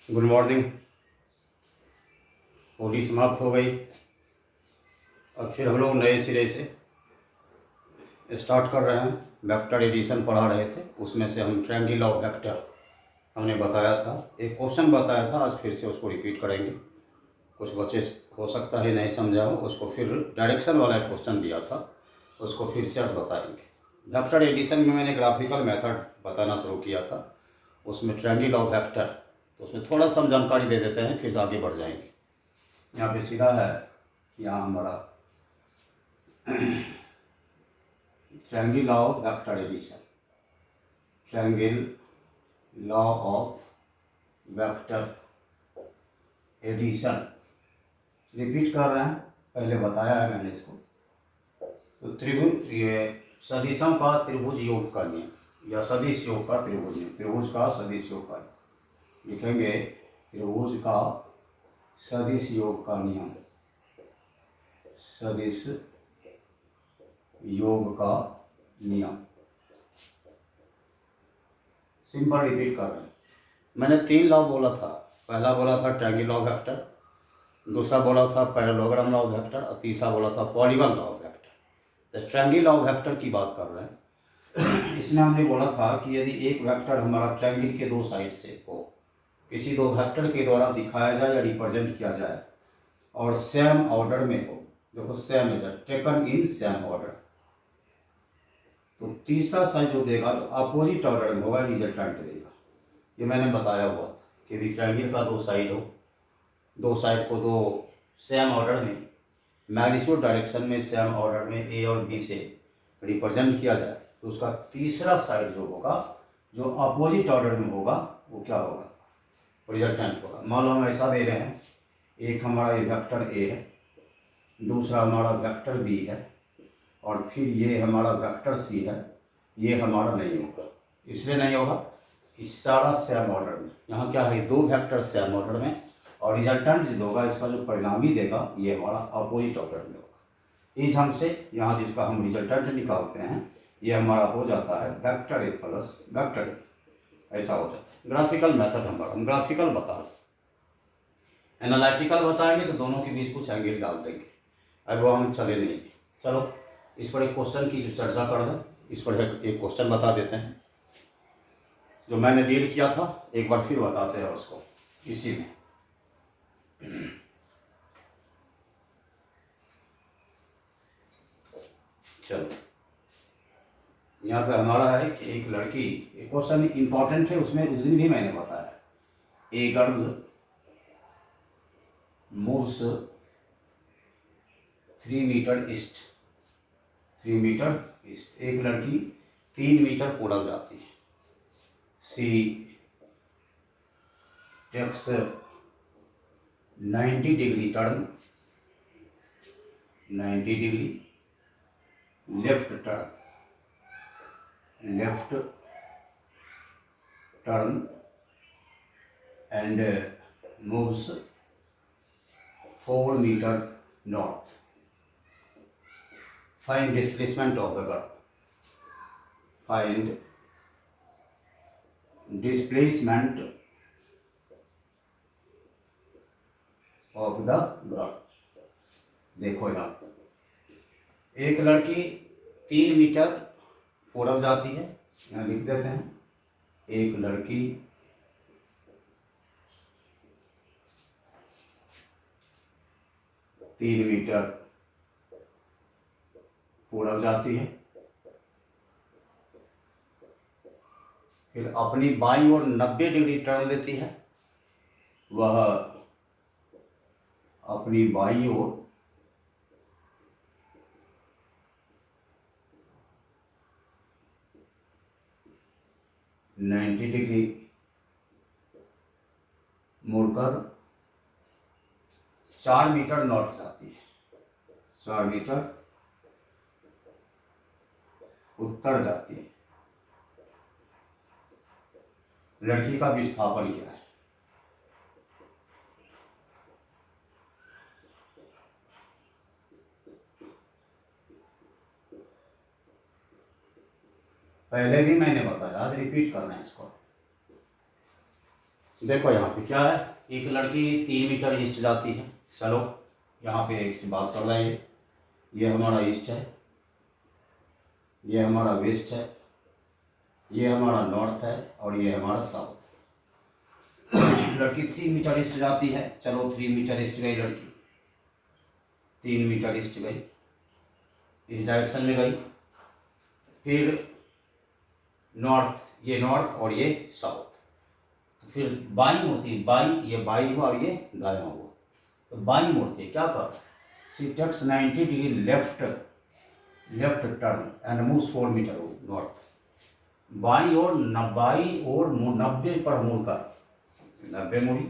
Good morning. Holi समाप्त हो गई। अब फिर हम लोग नए सिरे से स्टार्ट कर रहे हैं। वेक्टर एडिशन पढ़ा रहे थे, उसमें से हम ट्रायंगल ऑफ वेक्टर हमने बताया था, एक क्वेश्चन बताया था। आज फिर से उसको रिपीट करेंगे। कुछ बच्चे हो सकता है नहीं समझा हो, उसको फिर डायरेक्शन वाला एक क्वेश्चन दिया था, उसको फिर से आज बताएंगे। वेक्टर एडिशन में मैंने ग्राफिकल मेथड बताना शुरू किया था, उसमें ट्रायंगल ऑफ वेक्टर, तो उसमें थोड़ा सा हम जानकारी दे देते हैं, फिर आगे बढ़ जाएंगे। यहाँ पे सीधा है, यहाँ हमारा triangle of vector addition, triangle law of vector addition repeat कर रहे हैं, पहले बताया है मैंने इसको। तो त्रिभुज, ये सदिशों का त्रिभुज योग का नियम या सदिश योग का त्रिभुज नियम, त्रिभुज का सदिश योग का नियम लिखेंगे। त्रिभुज का सदिश योग का नियम, सदिश योग का नियम सिंपल रिपीट कर रहे हैं। मैंने 3 लॉ बोला था। पहला बोला था ट्रायंगल लॉ ऑफ वेक्टर, दूसरा बोला था पैरेललोग्राम लॉ ऑफ वेक्टर, और तीसरा बोला था पॉलीगॉन लॉ ऑफ वेक्टर। तो ट्रायंगल लॉ ऑफ वेक्टर की बात कर रहे हैं। इसमें हमने बोला था कि यदि एक वेक्टर हमारा ट्रायंगल के 2 साइड से हो, किसी 2 वेक्टर के द्वारा दिखाया जाए या रिप्रेजेंट किया जाए और सेम ऑर्डर में हो, देखो same is taken in same order, तो तीसरा साइड जो देगा जो अपोजिट ऑर्डर में होगा रिजल्टेंट देगा। ये मैंने बताया हुआ था कि यदि ट्रायंगल का 2 साइड हो, 2 साइड को 2 सेम ऑर्डर में, मैग्नीट्यूड डायरेक्शन में सेम ऑर्डर में ए और बी से रिप्रेजेंट किया जाए, तो उसका तीसरा साइड जो होगा, जो अपोजिट ऑर्डर में होगा, वो क्या होगा, रिजल्टेंट होगा। मान लो हम ऐसा दे रहे हैं, एक हमारा ये वेक्टर ए है, दूसरा हमारा वेक्टर बी है, और फिर ये हमारा वेक्टर सी है। ये हमारा नहीं होगा, इसलिए नहीं होगा कि सारा सेम ऑर्डर में, यहाँ क्या है, 2 वेक्टर सेम ऑर्डर में, और रिजल्टेंट जो होगा, इसका जो परिणामी देगा, ये हमारा अपोजिट ऑर्डर में होगा। इस ढंग से यहाँ जिसका हम रिजल्टेंट निकालते हैं, ये हमारा हो जाता है vector A plus vector A, ऐसा हो जाता है। ग्राफिकल मेथड हमारा, हम ग्राफिकल बता रहे, एनालिटिकल बताएंगे तो दोनों के बीच कुछ एंगल डाल देंगे, अब वो हम चले नहीं। चलो इस पर एक क्वेश्चन की चर्चा कर दें। इस पर एक क्वेश्चन बता देते हैं जो मैंने डील किया था, एक बार फिर बताते हैं उसको इसी में। चलो यहाँ पे हमारा है कि एक लड़की, एक क्वेश्चन इंपॉर्टेंट है, उसमें उस दिन भी मैंने बताया, a girl moves 3 metre east, 3 metre east, एक लड़की 3 मीटर पूरब जाती है। She takes 90 degree turn, 90 degree left turn, left turn and moves 4 meter north. Find displacement of the girl. Find displacement of the girl. देखो यहाँ एक लड़की 3 metre पूरब जाती है, यहाँ लिख देते हैं, एक लड़की 3 मीटर पूरब जाती है, फिर अपनी बाईं ओर 90 डिग्री टर्न लेती है। वह अपनी बाईं ओर 90 डिग्री मुड़कर 4 मीटर नॉर्थ जाती है, 4 मीटर उत्तर जाती है। लड़की का विस्थापन क्या है? पहले भी मैंने बताया, आज रिपीट करना है इसको। देखो यहाँ पे क्या है, एक लड़की 3 मीटर ईस्ट जाती है। चलो यहाँ पे एक बात कर रहे हैं, ये हमारा ईस्ट है, ये हमारा वेस्ट है, ये हमारा नॉर्थ है और ये हमारा साउथ। लड़की 3 मीटर ईस्ट जाती है। चलो 3 मीटर ईस्ट गई लड़की, 3 मीटर ईस्ट गई, इस डायरेक्शन में गई। फिर नॉर्थ, ये नॉर्थ और ये साउथ। तो फिर बाई मुड़ती, बाई, ये बाई हुआ और ये दायां हुआ। तो बाई मुड़ती क्या कर, she takes 90 degree left turn and moves 4 meter north. बाई और 90 पर मुड़कर, 90 मुड़ी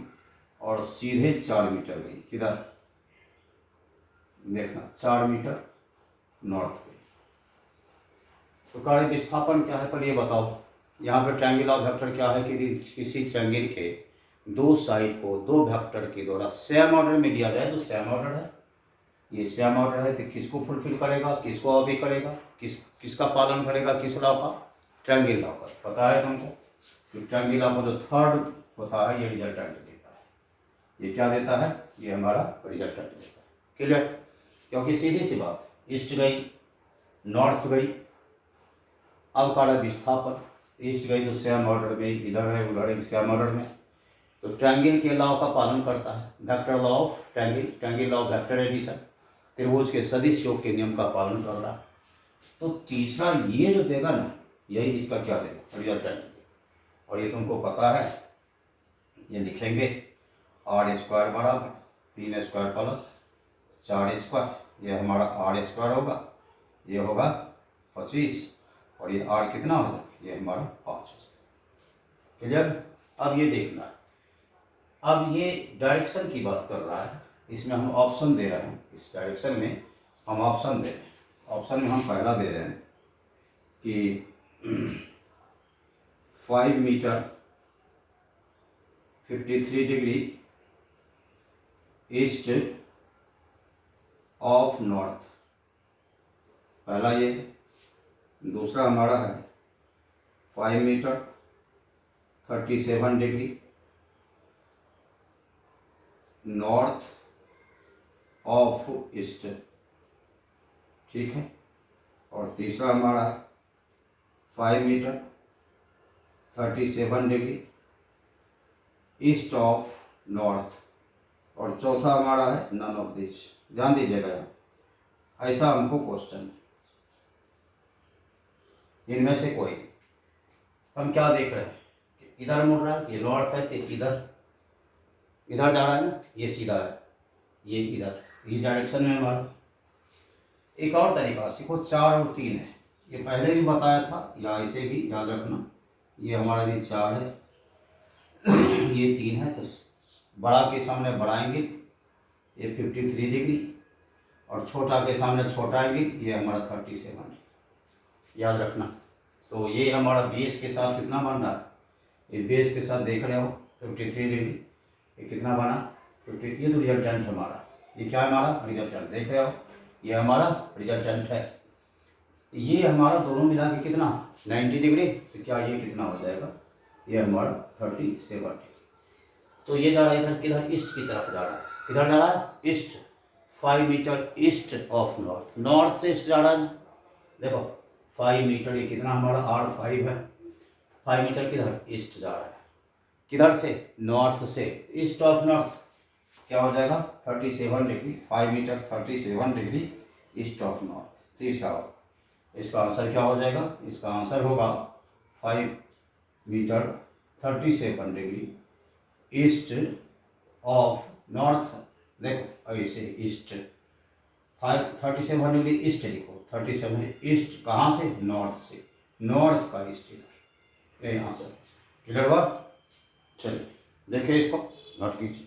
और सीधे 4 मीटर गई। किधर देखना, 4 मीटर नॉर्थ गई। तो कार्य विस्थापन क्या है, पर ये बताओ। यहाँ पे ट्रायंगल ऑफ वेक्टर क्या है कि किसी ट्रायंगल के दो साइड को दो वेक्टर के द्वारा सेम ऑर्डर में दिया जाए तो सेम ऑर्डर है, ये सेम ऑर्डर है। तो किसको फुलफिल करेगा, किसको ऑबे करेगा, किसका पालन करेगा, किस लॉ का, ट्रायंगल लॉ का। पता है तुमको कि ट्रायंगल लॉ का जो थर्ड होता है ये रिजल्टेंट देता है। ये क्या देता है, ये हमारा रिजल्टेंट देता है। क्लियर, क्योंकि सीधी सी बात, ईस्ट गई नॉर्थ गई, अब कार्य विस्थापन, ईस्ट गई तो सेम ऑर्डर में, इधर है उधर एक सेम ऑर्डर में, तो ट्रायंगल के लॉ का पालन करता है, vector law of triangle, triangle law of vector addition, त्रिभुज के सदिश योग के नियम का पालन कर रहा है। तो तीसरा ये जो देगा ना, यही इसका क्या देगा, रिजल्टेंट। और ये तुमको पता है, ये लिखेंगे आर स्क्वायर बराबर 3 स्क्वायर प्लस 4 स्क्वायर, ये हमारा आर स्क्वायर होगा, ये होगा 25 और ये आर कितना होगा, ये हमारा 5। क्लियर। अब ये देखना, अब ये डायरेक्शन की बात कर रहा है, इसमें हम ऑप्शन दे रहे हैं, इस डायरेक्शन में हम ऑप्शन दे रहे हैं। ऑप्शन में हम पहला दे रहे हैं कि 5 meter 53 degree east of north, पहला ये। दूसरा हमारा है 5 meter 37 degree north of east, ठीक है। और तीसरा हमारा है 5 meter 37 degree east of north. और चौथा हमारा है नन ऑफ दिस। ध्यान दीजिएगा, यहाँ ऐसा हमको क्वेश्चन, इनमें से कोई, हम क्या देख रहे हैं कि इधर मुड़ रहा है, ये नॉर्थ है, तो इधर जा रहा है ना, ये सीधा है, ये इधर, इस डायरेक्शन में हमारा। एक और तरीका सीखो, 4 और 3 है, ये पहले भी बताया था, या इसे भी याद रखना। ये हमारे लिए 4 है, ये 3 है, तो बड़ा के सामने बड़ा एंगल, ये 53 डिग्री, और छोटा के सामने छोटा एंगल, ये हमारा 37, याद रखना। तो ये हमारा बेस के साथ कितना बन रहा है, ये बेस के साथ देख रहे हो 53 डिग्री, ये कितना बना 50, ये तो रिजल्टेंट हमारा, ये क्या है हमारा रिजल्टेंट, देख रहे हो, ये हमारा रिजल्टेंट है। ये हमारा दोनों मिला के कितना 90 डिग्री, तो क्या ये कितना हो जाएगा, ये हमारा 37 डिग्री। तो ये जा रहा है इधर, किधर, ईस्ट की तरफ जा रहा है, किधर जा रहा है, east, 5 meter east of north, north से ईस्ट जा रहा है। देखो 5 मीटर, ये कितना हमारा R5 है, 5 मीटर किधर, ईस्ट जा रहा है, किधर से, नॉर्थ से, ईस्ट ऑफ नॉर्थ, क्या हो जाएगा 37 degree, 5 meter 37 degree east of north. तीसरा, इसका आंसर क्या हो जाएगा, इसका आंसर होगा 5 meter 37 degree east of north. देखो ऐसे ईस्ट, 37 डिग्री ईस्ट लिखो, 37 ईस्ट कहाँ से, नॉर्थ से, नॉर्थ का ईस्ट इधर, ये आंसर। क्लियर हुआ। चलिए देखिए इसको, नोट कीजिए।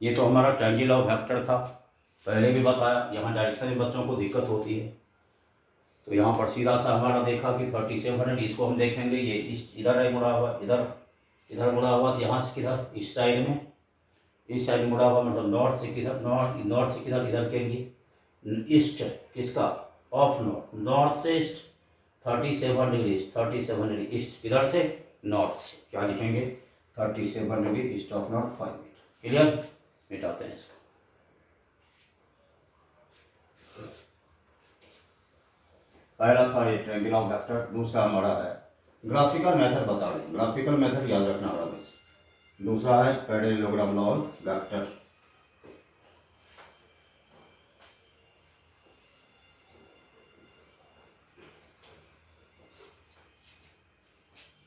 ये तो हमारा ट्रायंगल ऑफ वेक्टर था, पहले भी बताया, यहाँ डायरेक्शन में बच्चों को दिक्कत होती है। तो यहाँ पर सीधा सा हमारा देखा कि 3700, इसको हम देखेंगे, ये इधर है मुड़ा हुआ, इधर मुड़ा हुआ, तो यहाँ से किधर, इस साइड में, इस साइड मुड़ा हुआ मतलब नॉर्थ से किधर, नॉर्थ से किधर, इधर के लिए ईस्ट, किसका, ऑफ नॉर्थ, नॉर्थ से ईस्ट 37 डिग्री, 37 डिग्री ईस्ट, किधर से, नॉर्थ से। क्या लिखेंगे, 37 degree east of north 5 metre. Clear, मिटाते हैं इसको। पहला था ये ट्रायंगल ऑफ वेक्टर, दूसरा हमारा है ग्राफिकल मेथड बता रहे हैं, ग्राफिकल मेथड याद रखना होगा बस। दूसरा है पैरेललोग्राम लॉ ऑफ वेक्टर।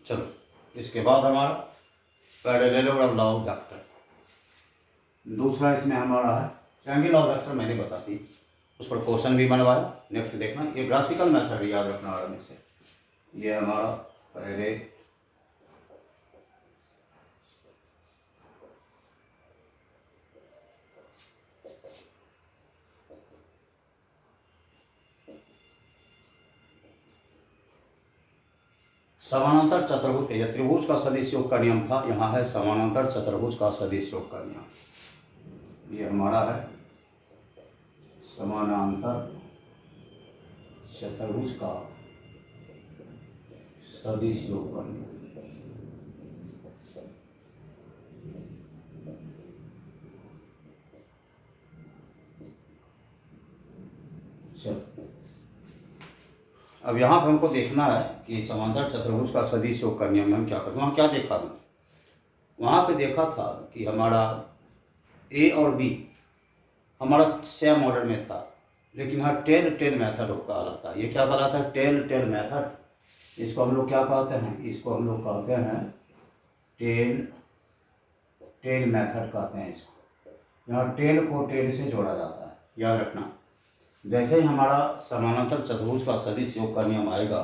चलो, इसके बाद हमारा पैरेललोग्राम लॉ ऑफ वेक्टर। दूसरा इसमें हमारा है ट्रायंगल ऑफ वेक्टर, मैंने बता दी, उस पर क्वेश्चन भी बनवाया। नेक्स्ट देखना, ये ग्राफिकल मेथड याद रखना होगा में से। ये हमारा पहले समानांतर चतुर्भुज के, यह त्रिभुज का सदिश योग का नियम था, यहाँ है समानांतर चतुर्भुज का सदिश योग का नियम। ये हमारा है समानांतर चतुर्भुज का सदिश योग का नियम। चलो, अब यहाँ पे हमको देखना है कि समांतर चतुर्भुज का सदिश योग का नियम में हम क्या करते हैं। वहाँ क्या देखा हमने, वहाँ पे देखा था कि हमारा ए और बी हमारा सेम ऑर्डर में था, लेकिन यहाँ टेल टेल मेथड कहलाता है। ये क्या कहलाता है, टेल टेल मेथड। इसको हम लोग क्या कहते हैं, इसको हम लोग कहते हैं टेल टेल मेथड कहते हैं इसको। यहाँ टेल को टेल से जोड़ा जाता है, याद रखना। जैसे ही हमारा समानांतर चतुर्भुज का सदिश योग का नियम आएगा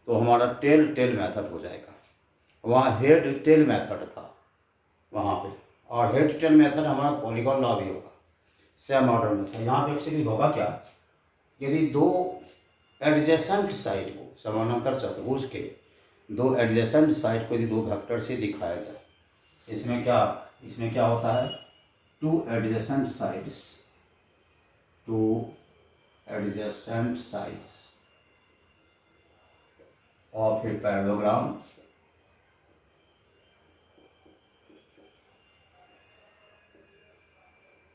तो हमारा टेल टेल मेथड हो जाएगा। वहाँ हेड टेल मेथड था वहाँ पे, और हेड टेल मेथड हमारा पॉलीगॉन लॉ भी होगा, सेम ऑर्डर में था। यहाँ पे एक्चुअली होगा क्या, यदि दो एडजेसेंट साइड को, समानांतर चतुर्भुज के दो एडजेसेंट साइड को यदि दो वेक्टर से दिखाया जाए, इसमें क्या होता है, to adjacent sides of a parallelogram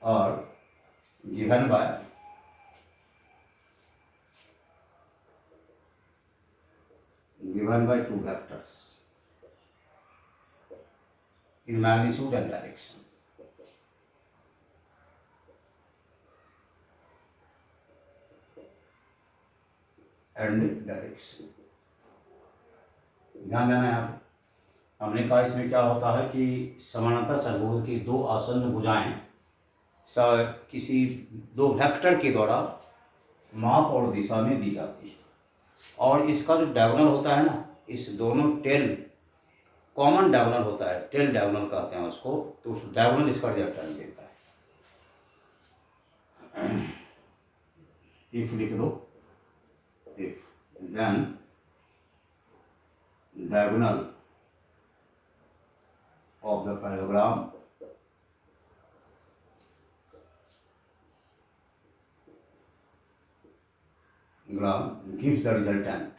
और given by two vectors in magnitude and direction. ध्यान देना यहाँ पे, हमने कहा इसमें क्या होता है कि समानांतर चतुर्भुज की दो आसन्न भुजाएं किसी दो वेक्टर के द्वारा माप और दिशा में दी जाती है, और इसका जो डायगोनल होता है ना, इस दोनों टेल कॉमन डायगोनल होता है, टेल डायगोनल कहते हैं उसको, तो उस डायगोनल इसका रिजल्टेंट देता है। इफ लिख दो, if then diagonal of the parallelogram gives the resultant,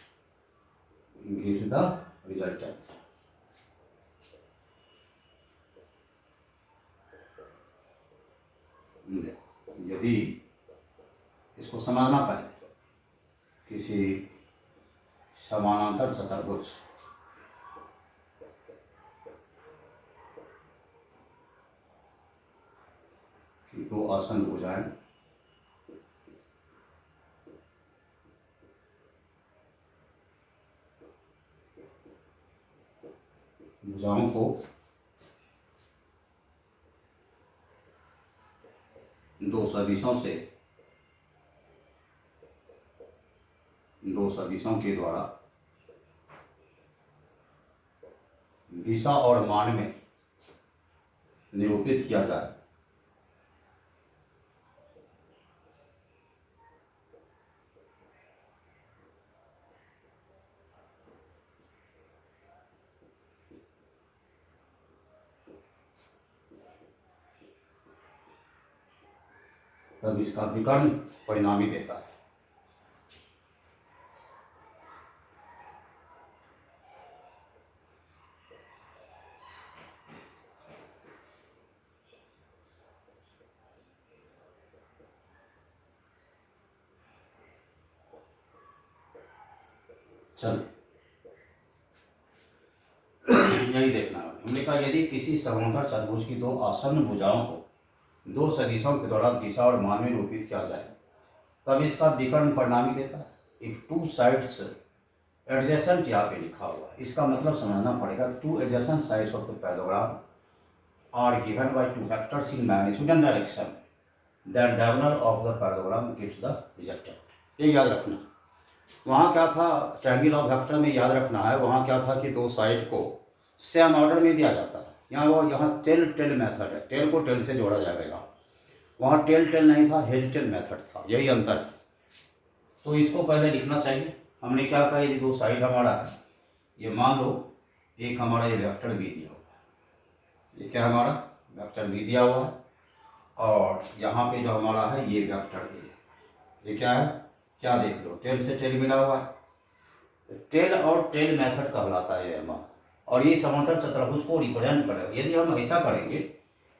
यदि इसको समझना पहले, किसी समानांतर चतुर्भुज की दो आसन्न भुजाएं भुजाओं को दो सदिशों के द्वारा दिशा और मान में निरूपित किया जाए, तब इसका विकर्ण परिणामी देता है। चल यही देखना है। हमने कहा यदि किसी समांतर चतुर्भुज की दो आसन्न भुजाओं को दो सदिशों के द्वारा दिशा और मान में निरूपित किया जाए तब इसका विकर्ण परिणामी देता है। इफ टू साइड्स एडजेसेंट यहाँ पे लिखा हुआ है, इसका मतलब समझना पड़ेगा। Two adjacent sides of the paragraph are given by two vectors in magnitude and direction, then diagonal of the paragraph gives the resultant. ये याद रखना। वहाँ क्या था, ट्रायंगल ऑफ वेक्टर में याद रखना है, वहाँ क्या था कि दो साइड को सेम ऑर्डर में दिया जाता है। यहाँ टेल टेल मेथड है, टेल को टेल से जोड़ा जाएगा। यहाँ वहाँ टेल टेल नहीं था, हेड टेल मेथड था, यही अंतर है। तो इसको पहले लिखना चाहिए। हमने क्या कहा, यदि दो साइड हमारा है, ये मान लो एक हमारा ये वेक्टर बी दिया हुआ है, ये क्या हमारा वेक्टर बी दिया हुआ है, और यहाँ पे जो हमारा है ये वेक्टर ए है। ये क्या है, क्या देख लो, टेल से टेल मिला हुआ है, तो टेल और टेल मेथड कहलाता है ये हमारा। और ये समांतर चतुर्भुज को रिप्रेजेंट करेगा। यदि हम ऐसा करेंगे,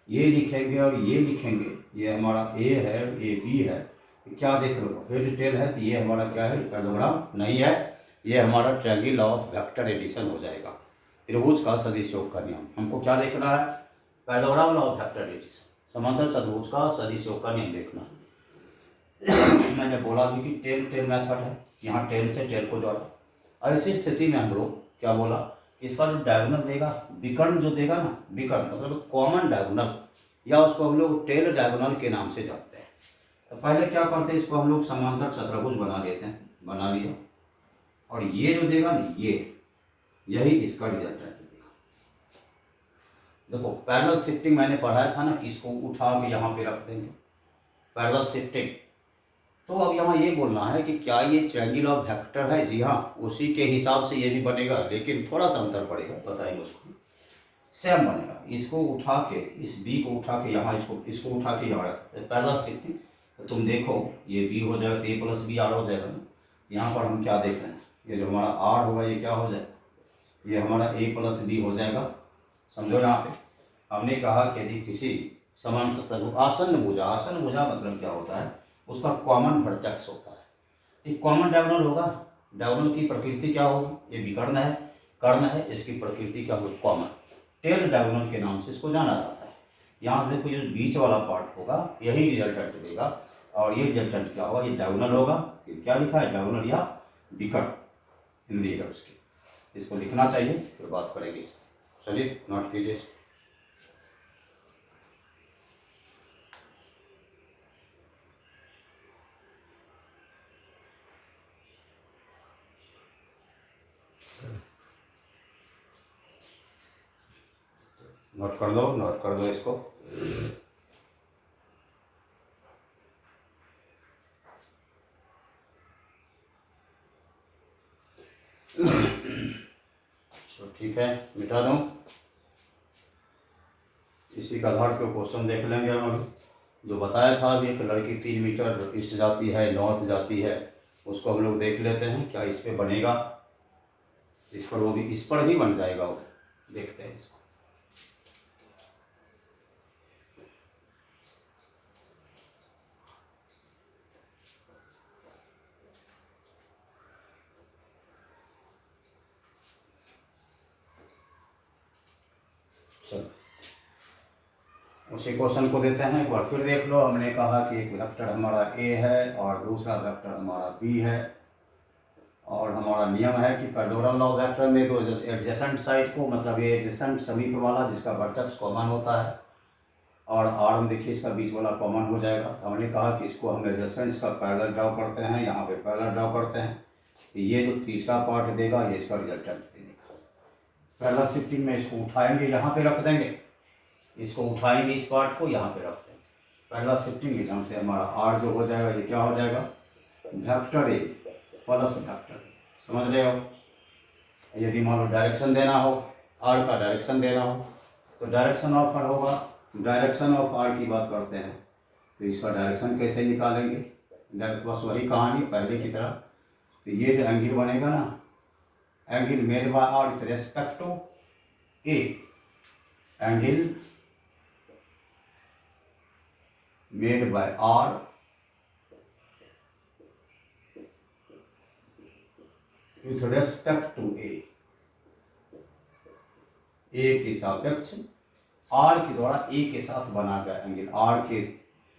ये लिखेंगे और ये लिखेंगे, ये हमारा ए है, ये बी है, क्या देख रहे हो, हेड टेल है, तो ये हमारा क्या है, पैराग्राफ नहीं है, ये हमारा ट्रायंगल ऑफ वेक्टर एडिशन हो जाएगा, त्रिभुज का सदिश योग का नियम। हमको क्या देखना है, पैराग्राफ ऑफ वेक्टर एडिशन, समांतर चतुर्भुज का सदिश योग का नियम देखना है। मैंने बोला भी कि टेल टेल मेथड है, यहाँ टेल से टेल को जोड़ा। ऐसी स्थिति में हम लोग क्या बोला, इसका जो डायगोनल देगा, विकर्ण जो देगा ना, विकर्ण मतलब कॉमन डायगोनल, या उसको हम लोग टेल डायगोनल के नाम से जानते हैं। तो पहले क्या करते हैं, इसको हम लोग समांतर चतुर्भुज बना लेते हैं, बना लिया, और ये जो देगा ना, ये यही इसका रिजल्टेंट देगा। देखो पैरेलल शिफ्टिंग मैंने पढ़ाया था ना कि इसको उठा के यहाँ पे रख देंगे, पैरेलल शिफ्टिंग। तो अब यहाँ ये बोलना है कि क्या ये ट्रायंगल ऑफ वेक्टर है, जी हाँ, उसी के हिसाब से ये भी बनेगा, लेकिन थोड़ा सा अंतर पड़ेगा, बताएंगे उसको। सेम बनेगा, इसको उठा के, इस बी को उठा के यहाँ, इसको उठा के यहाँ रख, पैरेलल शिफ्टिंग। तो तुम देखो ये बी हो जाएगा, तो ए प्लस बी आर हो जाएगा ना। यहाँ पर हम क्या देख रहे हैं, ये जो हमारा आर होगा ये क्या हो जाएगा, ये हमारा ए प्लस बी हो जाएगा। समझो यहाँ पे हमने कहा कि यदि किसी समांतर आसन्न भुजा मतलब क्या होता है, उसका कॉमन वर्टेक्स होता है। एक कॉमन डायगोनल होगा, डायगोनल की प्रकृति क्या होगी, ये विकर्ण है, कर्ण है, इसकी प्रकृति क्या होगी, कॉमन। टेल डायगोनल के नाम से इसको जाना जाता है। यहाँ से देखो जो बीच वाला पार्ट होगा यही रिजल्टेंट देगा, और ये रिजल्टेंट क्या होगा, ये डायगोनल होगा। ये क्या लिखा है, डायगोनल या विकर्ण हिंदी है उसकी, इसको लिखना चाहिए, फिर बात करेंगे इस पर। चलिए नोट कीजिए। नोट कर दो इसको। तो ठीक है, मिटा दूँ। इसी के आधार पर क्वेश्चन देख लेंगे हम अभी। जो बताया था अभी, एक लड़की 3 मीटर ईस्ट जाती है, नॉर्थ जाती है, उसको हम लोग देख लेते हैं क्या इस पर बनेगा। इस पर वो भी, इस पर भी बन जाएगा वो, देखते हैं इसको। चलो उसी क्वेश्चन को देते हैं एक बार फिर देख लो। हमने कहा कि एक वेक्टर हमारा ए है और दूसरा वेक्टर हमारा बी है, और हमारा नियम है कि पैरेलल लॉ वेक्टर में दो एडजेसेंट साइड को, मतलब ये एडजेसेंट समीप वाला जिसका वर्टेक्स कॉमन होता है, और आर में देखिए इसका बीच वाला कॉमन हो जाएगा। तो हमने कहा कि इसको हम एडजेसेंट का पैरेलल ड्रॉ करते हैं, यहाँ पे पैरेलल ड्रॉ करते हैं, तो ये जो तीसरा पार्ट देगा ये इसका रिजल्टेंट देगा। पैरेलल शिफ्टिंग में इसको उठाएंगे, यहाँ पे रख देंगे, इसको उठाएंगे, इस पार्ट को यहाँ पे रख देंगे। पैरेलल शिफ्टिंग के जहाँ से हमारा आर जो हो जाएगा, ये क्या हो जाएगा, वेक्टर ए प्लस वेक्टर, समझ रहे हो। यदि मान लो डायरेक्शन देना हो, आर का डायरेक्शन देना हो, तो डायरेक्शन ऑफ आर होगा, डायरेक्शन ऑफ आर की बात करते हैं, तो इसका डायरेक्शन कैसे निकालेंगे, बस वही कहानी पहले की तरह। तो ये जो एंगल बनेगा ना, angle made by R with respect to A, angle made by R with respect to A के सापेक्ष आर के द्वारा ए के साथ बना गया एंगल, आर के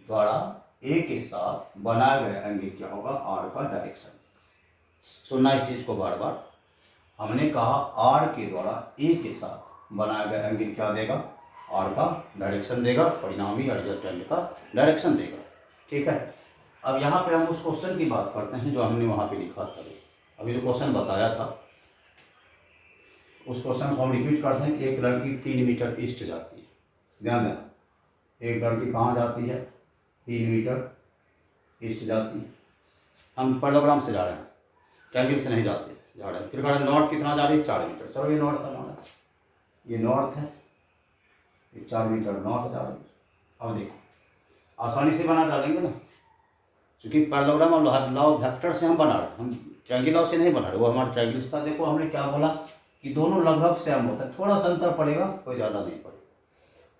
द्वारा ए के साथ बनाया गया एंगल क्या होगा, आर का डायरेक्शन। सुनना इस चीज को बार बार, हमने कहा आर के द्वारा ए के साथ बनाया गया एंगल क्या देगा, आर का डायरेक्शन देगा, परिणामी रिजल्टेंट का डायरेक्शन देगा। ठीक है, अब यहाँ पे हम उस क्वेश्चन की बात करते हैं जो हमने वहाँ पे लिखा था। अभी जो क्वेश्चन बताया था उस क्वेश्चन को हम रिपीट करते हैं कि एक लड़की 3 मीटर ईस्ट जाती है। ध्यान देना, एक लड़की कहाँ जाती है, 3 मीटर ईस्ट जाती है। हम पैराग्राम से जा रहे हैं, ट्रायंगल से नहीं जाते जा रहे हैं। फिर कह रहे हैं नॉर्थ कितना जा रही है, 4 मीटर। चलो ये नॉर्थ है, हमारा ये नॉर्थ है, ये 4 मीटर नॉर्थ जा रही है। अब देखो आसानी से बना डालेंगे ना, क्योंकि पैराग्राम और लॉ ऑफ वेक्टर से हम बना रहे हैं, हम ट्रायंगल लॉ से नहीं बना रहे। वो हमारा ट्रायंगल था। देखो हमने क्या बोला कि दोनों लगभग सेम होता है, थोड़ा सा अंतर पड़ेगा, कोई ज़्यादा नहीं पड़ेगा।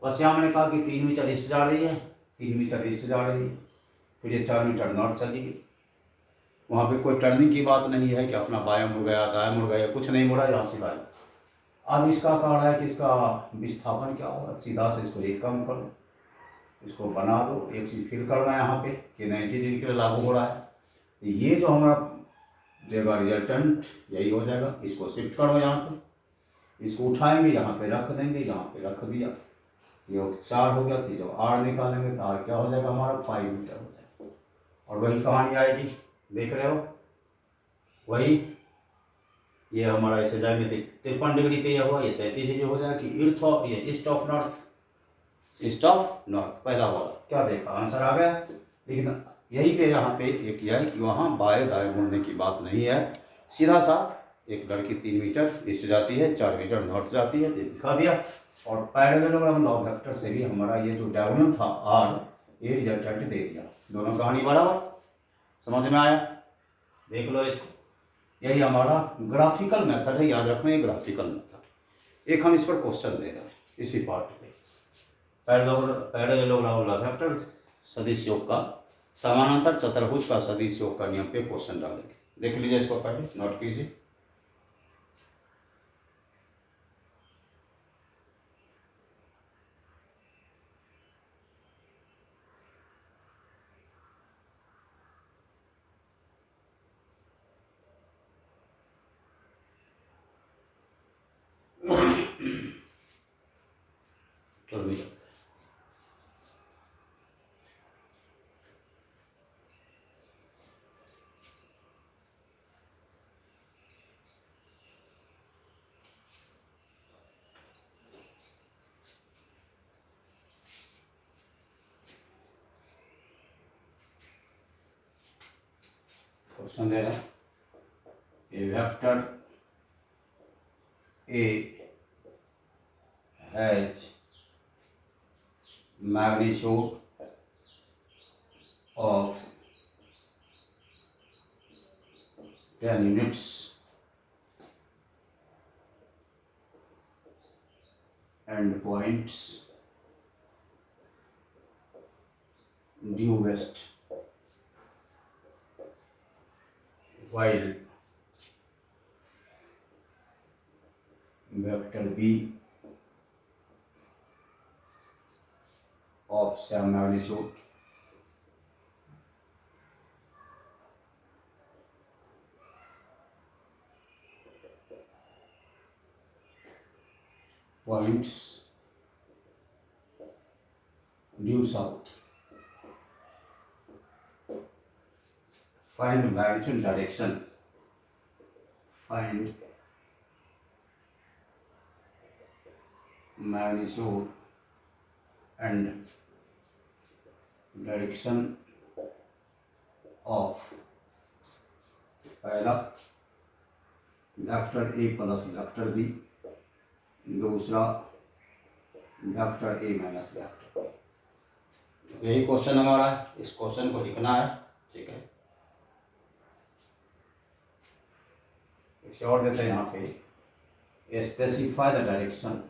बस यहाँ मैंने कहा कि 3 मीटर ईस्ट जा रही है, 3 मीटर ईस्ट जा रही है, फिर ये 4 मीटर नॉर्थ चली गई। वहाँ पे कोई टर्निंग की बात नहीं है कि अपना बायां मुड़ गया दायां मुड़ गया, कुछ नहीं मुड़ा, यहाँ सिवाय। अब इसका कह रहा है कि इसका विस्थापन क्या होगा, सीधा से इसको एक कम करो, इसको बना दो। एक चीज़ फिर करना है यहाँ पे कि 90 डिग्री के लिए लागू हो रहा है। ये जो हमारा देगा रिजल्टेंट यही हो जाएगा। इसको शिफ्ट करो यहाँ पे, इसको उठाएंगे यहाँ पे रख देंगे, यहाँ पे रख दिया, ये 4 हो गया। तो जब आर निकालेंगे तो आर क्या हो जाएगा हमारा 5 मीटर हो जाएगा। और वही कहानी आएगी, देख रहे हो, वही ये हमारा ऐसे जाएंगे 53 डिग्री पे यह हुआ, ये 37 डिग्री हो जाएगा कि ईस्ट ऑफ, ये east of north, east of north पहला वाला क्या देखा, आंसर आ गया। लेकिन यही पे यहाँ पे एक किया है कि वहाँ बाएं दाएं मुड़ने की बात नहीं है, सीधा सा एक लड़की 3 मीटर ईस्ट जाती है, 4 मीटर नॉर्थ जाती है, तो दिखा दिया। और पैरेललोग्राम लॉ वेक्टर से भी हमारा ये जो डायगोनल था आर, ये रिजल्टेंट दे दिया। दोनों कहानी बराबर, समझ में आया, देख लो इसको। यही हमारा ग्राफिकल मेथड है, याद रखना ये ग्राफिकल मेथड। एक हम इस पर क्वेश्चन दे रहे हैं इसी पार्ट पे, पैरेललोग्राम लॉ वेक्टर सदिश योग का, समानांतर चतुर्भुज का सदिश योग का नियम पे क्वेश्चन डालेंगे। देख लीजिए इसको, पहले नोट कीजिए। चलो भैया, क्वेश्चन दे रहे हैं, a vector A has magnitude of 10 units and points due west, while vector B of same magnitude points due south. Find magnitude direction. Find magnitude and direction of पहला vector A plus vector B, दूसरा vector A minus vector. यही question हमारा है, इस question को लिखना है। ठीक है, एक और देते हैं यहाँ पे, specify the direction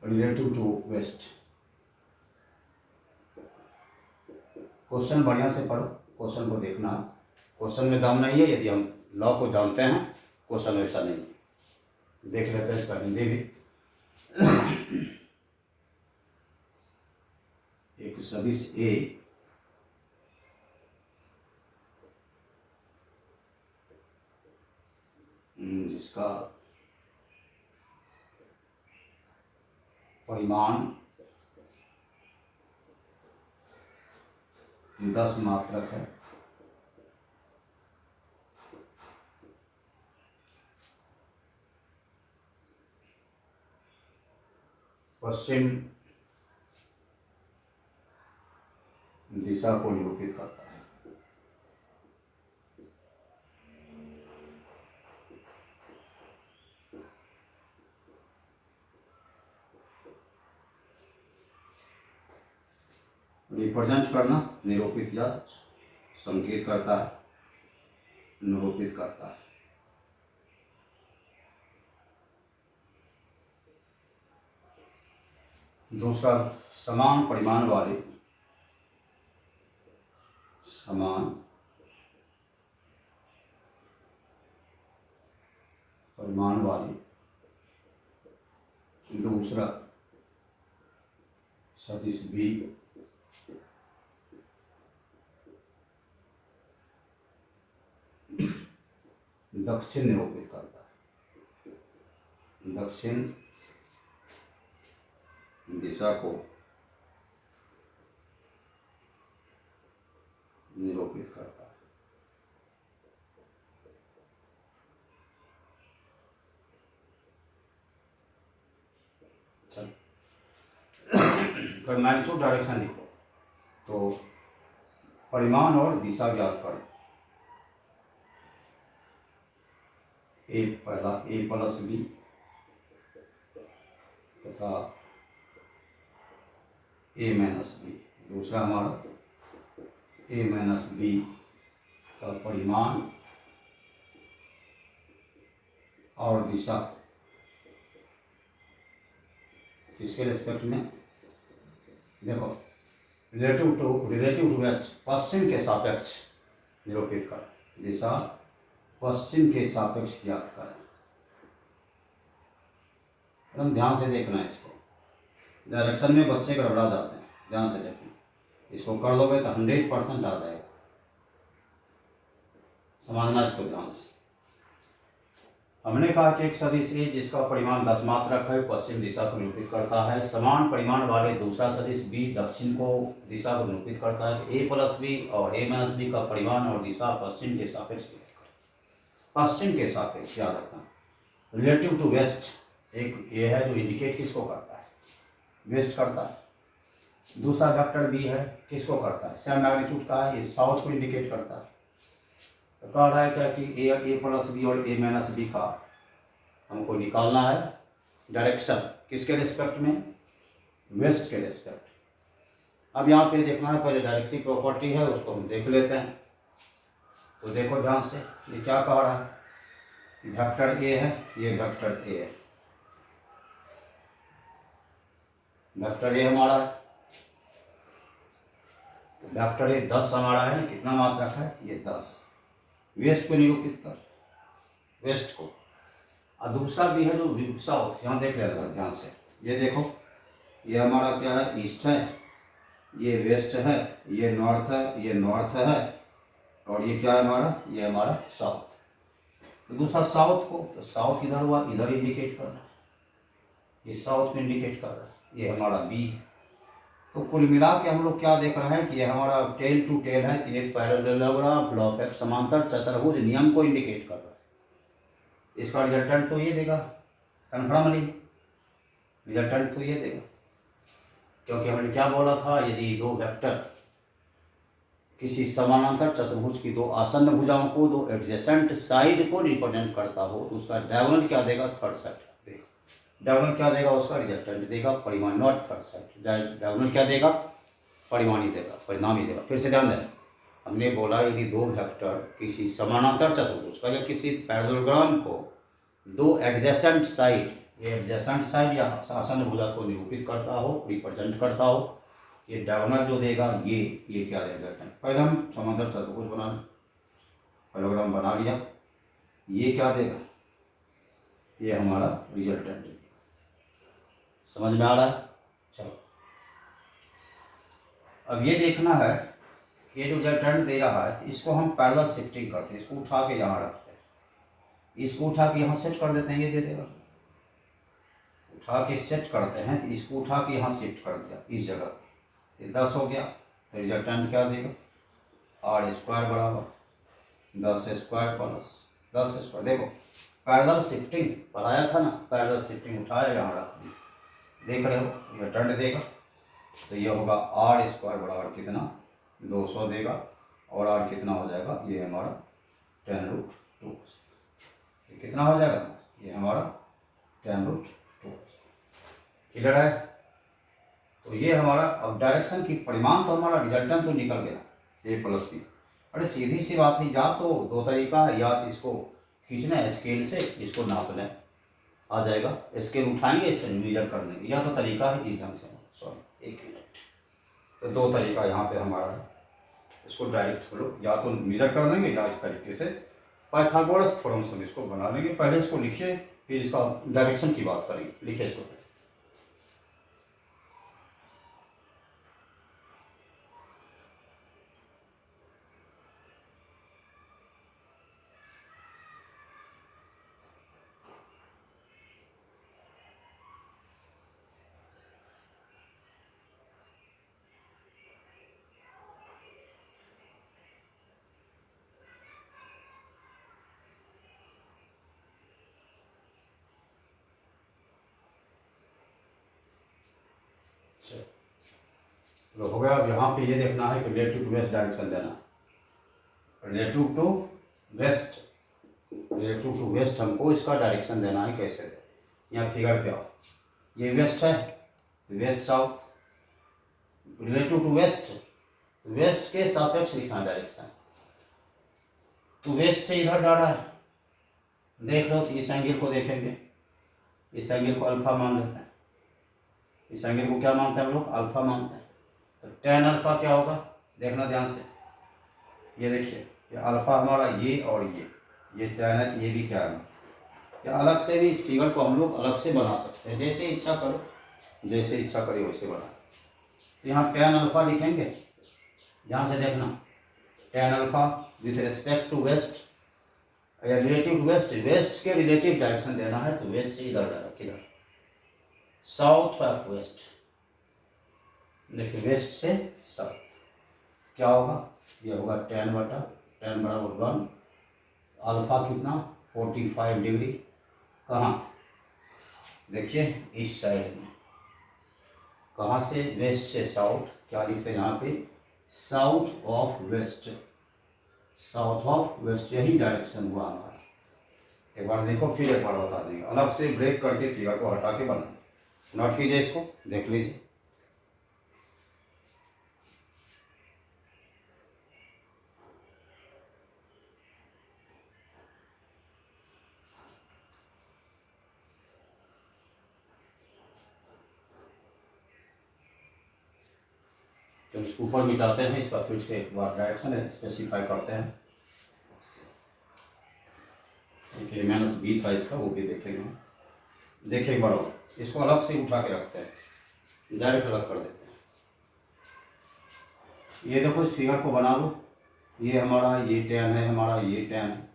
relative to west. Question बढ़िया से पढ़ो, क्वेश्चन को देखना है। क्वेश्चन में दम नहीं है, यदि हम लॉ को जानते हैं, क्वेश्चन वैसा नहीं है। देख लेते हैं इसका हिंदी भी। एक सदिश ए जिसका परिमाण 10 मात्रक है, पश्चिम दिशा को निरूपित करता है। रिप्रेजेंट करना, निरूपित या संकेत करता है, निरूपित करता है। दूसरा, समान परिमाण वाले, समान परिमाण वाले दूसरा सदिश बी दक्षिण निरूपित करता है, दक्षिण दिशा को निरूपित करता है। चल, अगर मैग्नीट्यूड डायरेक्शन लिखो तो परिमाण और दिशा ज्ञात करें। ए पहला ए प्लस बी तथा ए माइनस बी, दूसरा हमारा ए माइनस बी का परिमाण और दिशा किसके रिस्पेक्ट में, देखो रिलेटिव टू वेस्ट, पश्चिम के सापेक्ष निरूपित कर, दिशा पश्चिम के सापेक्ष ज्ञात करें। एकदम ध्यान से देखना है इसको, डायरेक्शन में बच्चे गड़बड़ा जाते हैं, ध्यान से देखना। इसको कर लोगे तो 100% आ जाएगा, समझना इसको ध्यान से। हमने कहा कि एक सदिश ए जिसका परिमाण 10 मात्रक है, पश्चिम दिशा को निरूपित करता है। समान परिमाण वाले दूसरा सदिश बी दक्षिण को दिशा को निरूपित करता है। ए प्लस बी और ए माइनस बी का परिमाण और दिशा पश्चिम के सापेक्ष, पश्चिम के सापेक्ष याद रखना। रिलेटिव टू वेस्ट, एक ये है जो इंडिकेट किसको करता है, वेस्ट करता है। दूसरा वेक्टर बी है, किसको करता है, सेम मैग्नीट्यूड का है, ये साउथ को इंडिकेट करता है। तो कह रहा है क्या कि ए प्लस बी और ए माइनस बी का हमको निकालना है डायरेक्शन, किसके रिस्पेक्ट में, वेस्ट के रिस्पेक्ट। अब यहाँ पे देखना है, पहले डायरेक्टिव प्रॉपर्टी है उसको हम देख लेते हैं। तो देखो ध्यान से, ये क्या कह रहा है, वेक्टर ए है, ये वेक्टर ए है, वेक्टर ए हमारा है। तो वेक्टर ए 10 हमारा है, कितना मात्रक है, ये 10। वेस्ट को निरूपित कर, वेस्ट को। और दूसरा भी है जो साउथ, यहाँ देख लेना ध्यान से, ये देखो ये हमारा क्या है, ईस्ट है, ये वेस्ट है, ये नॉर्थ है, ये नॉर्थ है, और ये क्या है हमारा, ये हमारा साउथ। तो दूसरा साउथ को, तो साउथ इधर हुआ, इधर इंडिकेट कर रहा है, ये साउथ को इंडिकेट कर रहा है, ये हमारा बी है। तो कुल मिला के हम लोग क्या देख रहे हैं कि ये हमारा टेल टू टेल है, कि एक पैरेललोग्राम, लॉ ऑफ एक्स समांतर चतुर्भुज नियम को इंडिकेट कर रहा है। इसका रिजल्टेंट तो ये देगा, कन्फर्मली रिजल्टेंट तो ये देगा, क्योंकि हमने क्या बोला था, यदि दो वेक्टर किसी समानांतर चतुर्भुज की दो आसन्न भुजाओं को, दो एडजेसेंट साइड को रिप्रेजेंट करता हो, तो उसका डायगोनल क्या देगा, थर्ड साइड देगा। डायगोनल क्या देगा, उसका रिजल्टेंट देगा, परिमाण, नॉट थर्ड साइड। डायगोनल क्या देगा, परिमाणी देगा, परिणामी देगा। फिर से ध्यान दें, हमने बोला यदि दो वेक्टर किसी समानांतर चतुर्भुज का या किसी पैरेललोग्राम को दो एडजेसेंट साइड, ये एडजेसेंट साइड या आसन्न भुजा को निरूपित करता हो, रिप्रेजेंट करता हो, ये डायगोनल जो देगा ये क्या देगा। पहले हम समांतर चतुर्भुज बना लें, पैरेललोग्राम बना लिया, ये क्या देगा, ये हमारा रिजल्टेंट देगा। समझ में आ रहा है। चलो अब ये देखना है कि ये जो रिजल्टेंट दे रहा है इसको हम पैरेलल शिफ्टिंग करते हैं, इसको उठा के यहाँ रखते हैं, इसको उठा के यहाँ सेट कर देते हैं, ये दे देगा। उठा के सेट करते हैं तो इसको उठा के यहाँ शिफ्ट कर दिया इस जगह, तो 10 हो गया। तो रिजल्टेंट क्या देगा, आर स्क्वायर बराबर 10 स्क्वायर प्लस 10 स्क्वायर। देखो पैरेलल शिफ्टिंग पढ़ाया था ना, पैरेलल शिफ्टिंग उठाया यहाँ रख दी, देख रहे हो, रिजल्टेंट देगा। तो ये होगा आर स्क्वायर बराबर कितना, 200 देगा, और आर कितना हो जाएगा, ये हमारा 10√2। ये कितना हो जाएगा, ये हमारा 10√2। क्लियर है। तो ये हमारा अब डायरेक्शन की परिमाण तो हमारा रिजल्टेंट तो निकल गया, ए प्लस बी। अरे सीधी सी बात है, या तो दो तरीका है, या इसको खींचना है स्केल से, इसको नाप लें, आ जाएगा, स्केल उठाएंगे इससे मेजर कर लेंगे, या तो तरीका है इस ढंग से, सॉरी 1 मिनट। तो दो तरीका यहाँ पे हमारा है, इसको डायरेक्ट हम लोग या तो मेजर कर लेंगे या इस तरीके से पाइथागोरस थ्योरम से इसको बना लेंगे। पहले इसको लिखिए, फिर इसका डायरेक्शन की बात करेंगे। लिखिए इसको, हो गया। अब यहाँ पे ये देखना है कि रिलेटिव टू वेस्ट डायरेक्शन देना, relative to west, relative to west हमको इसका डायरेक्शन देना है। कैसे दे, यहाँ फिगर पे आओ, ये वेस्ट है, west south, relative to west, west के सापेक्ष लिखना डायरेक्शन। तो वेस्ट से इधर जा रहा है, देख लो, तो इस एंगल को देखेंगे, इस एंगल को अल्फा मान लेते हैं, इस एंगल को क्या मानते हैं हम लोग, अल्फा मानते हैं। तो tan अल्फा क्या होगा, देखना ध्यान से, ये देखिए, ये अल्फा हमारा ये और ये tan है, तो ये भी क्या है, या अलग से भी इस फिगर को हम लोग अलग से बना सकते हैं, जैसे इच्छा करो, जैसे इच्छा करे वैसे बना। तो यहाँ tan अल्फा लिखेंगे, यहाँ से देखना tan alpha with respect to west या रिलेटिव टू वेस्ट, वेस्ट के रिलेटिव डायरेक्शन देना है, तो वेस्ट से इधर जा रहा है, किधर, साउथ ऑफ वेस्ट। देखिए वेस्ट से साउथ क्या होगा, ये होगा tan बटा tan बराबर 1, अल्फा कितना 45 डिग्री, कहाँ, देखिए इस साइड में, कहाँ से, वेस्ट से साउथ, क्या लिखते हैं यहाँ पे, south of west, south of west, यही डायरेक्शन हुआ हमारा। एक बार देखो, फिर एक बार बता देंगे, अलग से ब्रेक करके फिगर को हटा के बनाए, नोट कीजिए, इसको देख लीजिए। तो इसको ऊपर मिटाते हैं, इसका फिर से एक बार डायरेक्शन स्पेसिफाई करते हैं। एक -b था इसका, वो भी देखेंगे, देखिए एक बार इसको अलग से उठा के रखते हैं, डायरेक्ट अलग कर देते हैं। ये देखो इस फिगर को बना लो, ये हमारा ये tan है, हमारा ये tan है,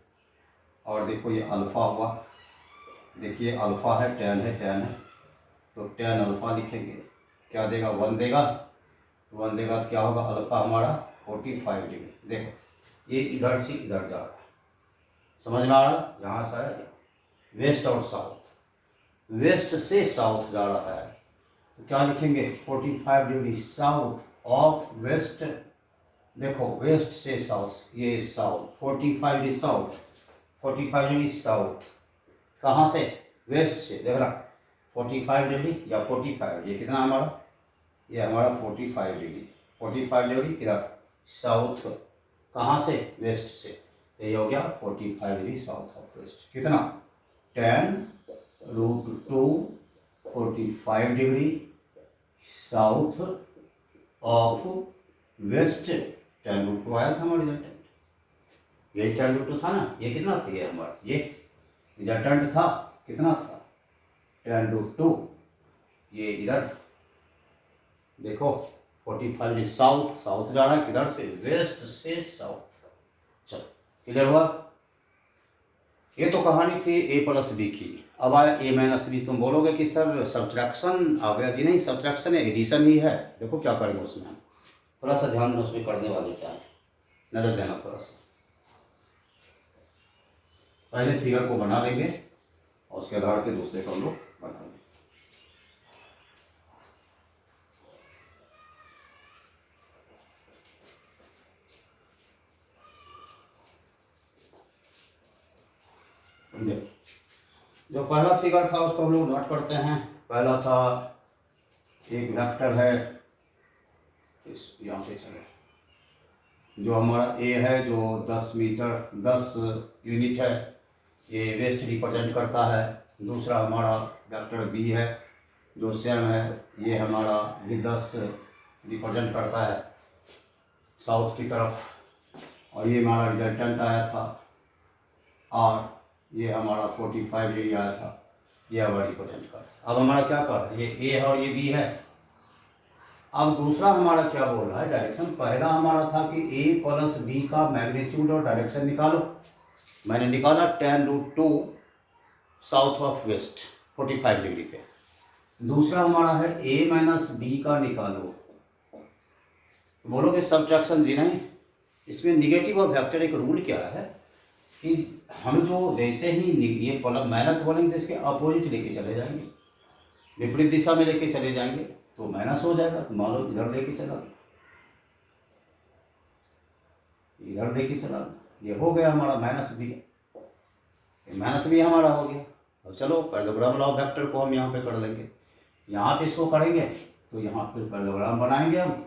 और देखो ये अल्फ़ा हुआ, देखिए अल्फ़ा है, tan है, तो tan अल्फ़ा लिखेंगे, क्या देगा, 1 देगा, तो 1 देगा तो क्या होगा, अल्फ़ा हमारा 45 डिग्री। देखो ये इधर से इधर जा रहा है, समझ में आ रहा है, यहाँ से आया, वेस्ट और साउथ, वेस्ट से साउथ जा रहा है, तो क्या लिखेंगे, 45 डिग्री साउथ ऑफ वेस्ट। देखो वेस्ट से साउथ, ये south, 45 degree south, 45 degree south, कहाँ से, वेस्ट से, देख रहा 45 डिग्री या 45, ये कितना हमारा, ये हमारा 45 डिग्री, 45 डिग्री किधर, साउथ, कहाँ से, वेस्ट से, तो ये हो गया 45 डिग्री साउथ ऑफ वेस्ट, कितना, tan√2 45 degree south of waste, tan√2 आया था हमारा रिजल्टेंट, ये tan√2 था ना, ये कितना था, ये हमारा ये रिजल्टेंट था, कितना था, tan√2, ये इधर देखो 45 डिग्री साउथ, साउथ जा रहा है किधर से, वेस्ट से साउथ। चलो क्लियर हुआ, ये तो कहानी थी a+b की। अब आया a-b, तुम बोलोगे कि सर सब्ट्रैक्शन आ गया जी, नहीं सब्ट्रैक्शन है, एडिशन ही है। देखो क्या करेंगे उसमें, थोड़ा सा ध्यान देना उसमें करने वाले क्या है, नजर देना थोड़ा सा। पहले फिगर को बना लेंगे और उसके आधार पे दूसरे को हम लोग बनाएंगे। जो पहला फिगर था उसको हम लोग नोट करते हैं। पहला था एक वेक्टर है, इस यहाँ पे चले, जो हमारा ए है जो 10 मीटर 10 यूनिट है, ये वेस्ट रिप्रेजेंट करता है। दूसरा हमारा वेक्टर बी है जो सेम है, ये हमारा भी 10 रिप्रेजेंट करता है साउथ की तरफ, और ये हमारा रिजल्टेंट आया था और ये हमारा 45 डिग्री आया था, ये हमारा रिप्रेजेंट कर। अब हमारा क्या कर, ये ए है और ये बी है। अब दूसरा हमारा क्या बोल रहा है, डायरेक्शन। पहला हमारा था कि a+b का मैग्नीट्यूड और डायरेक्शन निकालो, मैंने निकाला tan√2 south of waste 45 degree पे। दूसरा हमारा है a-b का निकालो, बोलोगे सब्ट्रैक्शन जी, नहीं, इसमें निगेटिव और वेक्टर एक रूल क्या है कि हम जो जैसे ही ये माइनस बोलेंगे तो इसके अपोजिट लेके चले जाएंगे, विपरीत दिशा में लेके चले जाएंगे तो माइनस हो जाएगा। तो मान लो इधर लेके चला, इधर लेके चला, ये हो गया हमारा -b हमारा हो गया। अब चलो पैरेललोग्राम लॉ वेक्टर को हम यहाँ पे कर लेंगे, यहाँ पे इसको करेंगे तो यहाँ पे पैरेललोग्राम बनाएंगे हम,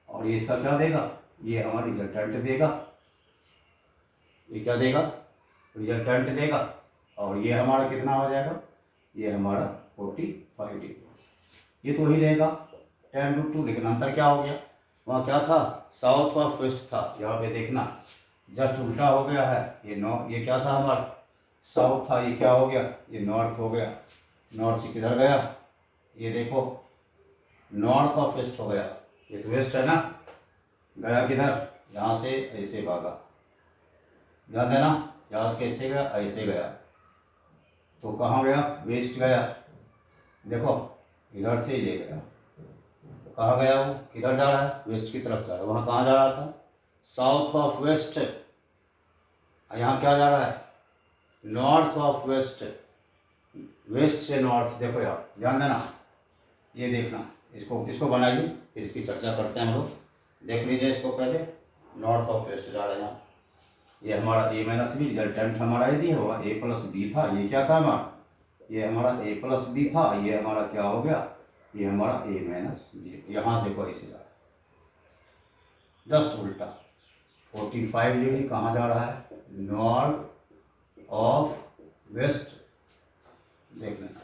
और ये इसका क्या देगा, ये हमारा रिजल्टेंट देगा, ये क्या देगा, रिजल्टेंट देगा, और ये हमारा कितना हो जाएगा, ये हमारा 45 डिग्री, ये तो वही रहेगा tan√2। लेकिन अंतर क्या हो गया, वहाँ क्या था, साउथ ऑफ वेस्ट था, यहाँ पे देखना जस्ट उल्टा हो गया है, ये क्या था हमारा साउथ था, ये क्या हो गया, ये नॉर्थ हो गया। नॉर्थ से किधर गया, ये देखो नॉर्थ ऑफ वेस्ट हो गया, ये तो वेस्ट है ना, गया किधर, यहाँ से ऐसे भागा, ध्यान देना, यहाँ से कैसे गया, ऐसे गया, तो कहाँ गया, वेस्ट गया। देखो इधर से ये गया, कहाँ गया, वो किधर जा रहा है, वेस्ट की तरफ जा रहा है। वहाँ कहाँ जा रहा था, साउथ ऑफ वेस्ट, यहाँ क्या जा रहा है, नॉर्थ ऑफ वेस्ट, वेस्ट से नॉर्थ। देखो यार ध्यान देना, ये देखना, इसको बनाइए, फिर इसकी चर्चा करते हैं हम लोग। देख लीजिए इसको पहले, नॉर्थ ऑफ वेस्ट जा रहे हैं, ये हमारा a-b रिजल्टेंट हमारा यदि हुआ a+b था, ये क्या था हमारा, ये हमारा a+b था, ये हमारा क्या हो गया, ये हमारा a-b। यहाँ देखो ऐसे जा रहा है, जस्ट उल्टा 45 डिग्री कहाँ जा रहा है, नॉर्थ ऑफ वेस्ट। देख लेना,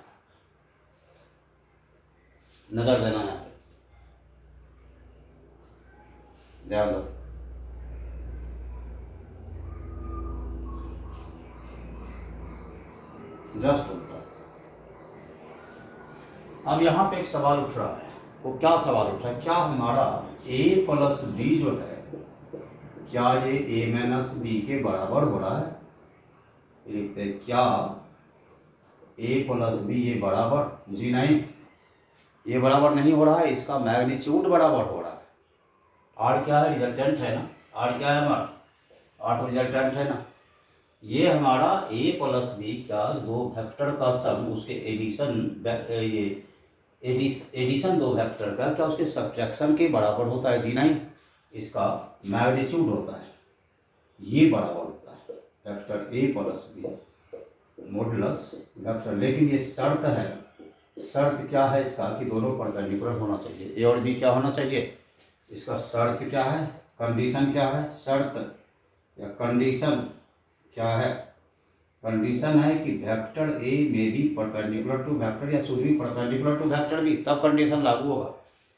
नजर देना यहाँ पे, ध्यान दो। जस्ट उल्टा। अब यहाँ पे एक सवाल उठ रहा है, वो क्या सवाल उठ रहा है, क्या हमारा a+b जो है, क्या ये a-b के बराबर हो रहा है, लिखते हैं क्या a+b ये बराबर, जी नहीं, ये बराबर नहीं हो रहा है, इसका मैग्नीट्यूड बराबर हो रहा है। आर क्या है, रिजल्टेंट है ना, आर क्या है हमारा, आर तो रिजल्टेंट है ना। ये हमारा a+b का दो वेक्टर का सम, उसके एडिशन दो वेक्टर का क्या उसके सब्ट्रैक्शन के बराबर होता है, जी नहीं, इसका मैग्नीट्यूड होता है, ये बराबर होता है वेक्टर a+b मॉडुलस वेक्टर। लेकिन ये शर्त है शर्त क्या है इसका कि दोनों परपेंडिकुलर होना चाहिए, ए और बी क्या होना चाहिए, इसका शर्त क्या है, कंडीशन क्या है, शर्त या कंडीशन क्या है, कंडीशन है कि वेक्टर ए में बी परपेंडिकुलर टू वेक्टर या should be perpendicular to vector B, तब कंडीशन लागू होगा।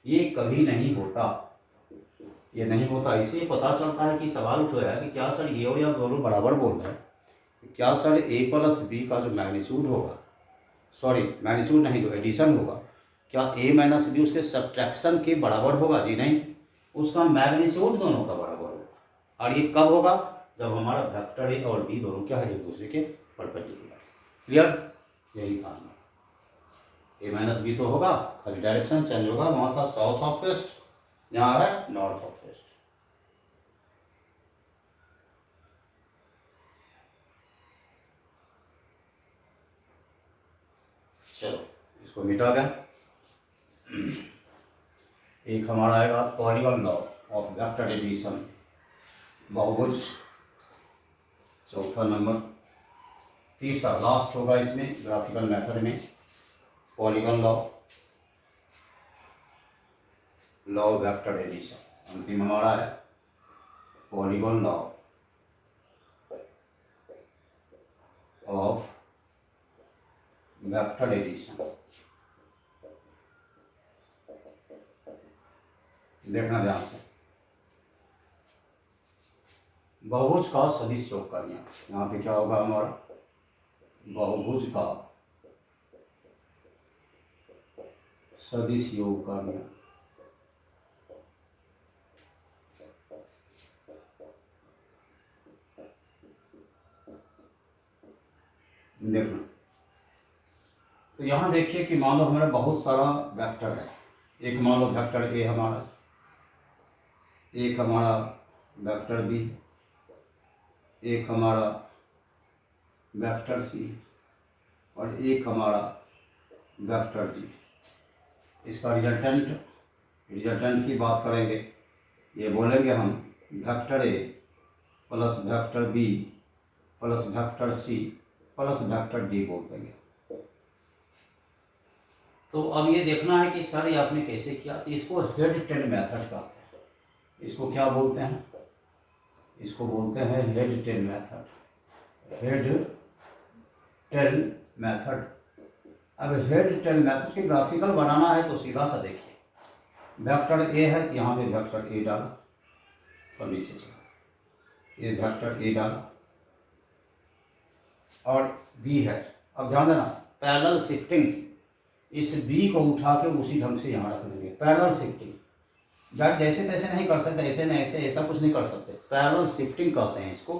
ये कभी नहीं होता, ये नहीं होता। इससे पता चलता है कि सवाल उठ रहा है कि क्या सर ये और या दोनों बराबर बोल रहे हैं, क्या सर ए प्लस बी का जो मैग्नीट्यूड होगा, सॉरी मैग्नीट्यूड नहीं, जो एडिशन होगा, क्या ए माइनस बी उसके सब्ट्रैक्शन के बराबर होगा? जी नहीं, उसका मैग्नीट्यूड दोनों का बराबर होगा। और ये कब होगा? जब हमारा वेक्टर ए और बी दोनों क्या है, एक दूसरे के परपेंडिकुलर। क्लियर? यही काम है। ए माइनस बी तो होगा, खाली डायरेक्शन चेंज होगा, वहाँ था साउथ ऑफ वेस्ट, यहाँ है नॉर्थ ऑफ वेस्ट। चलो इसको मिटा दें। एक हमारा आएगा polygon law of vector addition, बहुभुज। चौथा नंबर, तीसरा लास्ट होगा इसमें ग्राफिकल मेथड में, polygon law, law of vector addition. अंतिम हमारा है polygon law of vector addition. देखना ध्यान से, बहुभुज का सदिश योग करना। यहाँ पे क्या होगा हमारा, बहुभुज का सदिश योग करना। देखना, तो यहाँ देखिए कि मान लो हमारा बहुत सारा वेक्टर है। एक मान लो वेक्टर ए हमारा, एक हमारा वेक्टर बी, एक हमारा वेक्टर सी और एक हमारा वेक्टर डी। इसका रिजल्टेंट की बात करेंगे, ये बोलेंगे हम vector A plus vector B plus vector C plus vector D बोल देंगे। तो अब ये देखना है कि सर ये आपने कैसे किया। तो इसको हेड टेल मेथड कहते हैं। इसको क्या बोलते हैं? इसको बोलते हैं head tail method, head tail method. अब हेड टेल मेथड के ग्राफिकल बनाना है तो सीधा सा देखिए, वेक्टर ए है तो यहाँ पे वेक्टर ए डाला और नीचे चला, ये वेक्टर ए डाला और बी है। अब ध्यान देना, पैरेलल शिफ्टिंग, इस बी को उठा के उसी ढंग से यहाँ रख देंगे। पैरेलल शिफ्टिंग जैसे तैसे नहीं कर सकते, ऐसे नहीं ऐसे, ऐसा कुछ नहीं कर सकते, पैरेलल शिफ्टिंग कहते हैं इसको।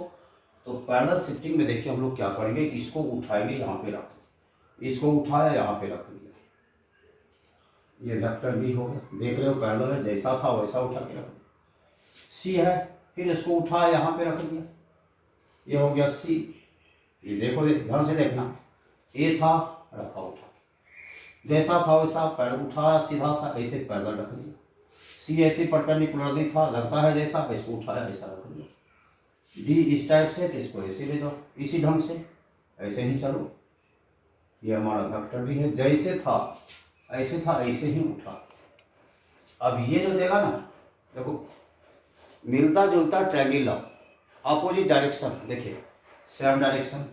तो पैरेलल शिफ्टिंग में देखिए हम लोग क्या करेंगे, इसको उठाएंगे यहाँ पे रख, इसको उठाया यहाँ पे रख दिया, ये वेक्टर बी हो गया। देख रहे हो पैरेलल है, जैसा था वैसा उठा के रख दिया। सी है, फिर इसको उठाया यहाँ पे रख दिया, ये हो गया सी। ये देखो ध्यान से देखना, ए था रखा उठा, जैसा था वैसा पैर उठाया सीधा सा, ऐसे पैरेलल रख दिया। सी ऐसे परपेंडिकुलर नहीं था, लगता है जैसा, इसको उठाया ऐसा रख दिया। डी इस टाइप से, तो इसको ऐसे ले जाओ, इसी ढंग से ऐसे ही चलो। ये हमारा वेक्टर डी है, जैसे था ऐसे था, ऐसे ही उठा। अब ये जो देगा ना, देखो मिलता जुलता ट्रायंगल, अपोजिट डायरेक्शन, देखिए सेम डायरेक्शन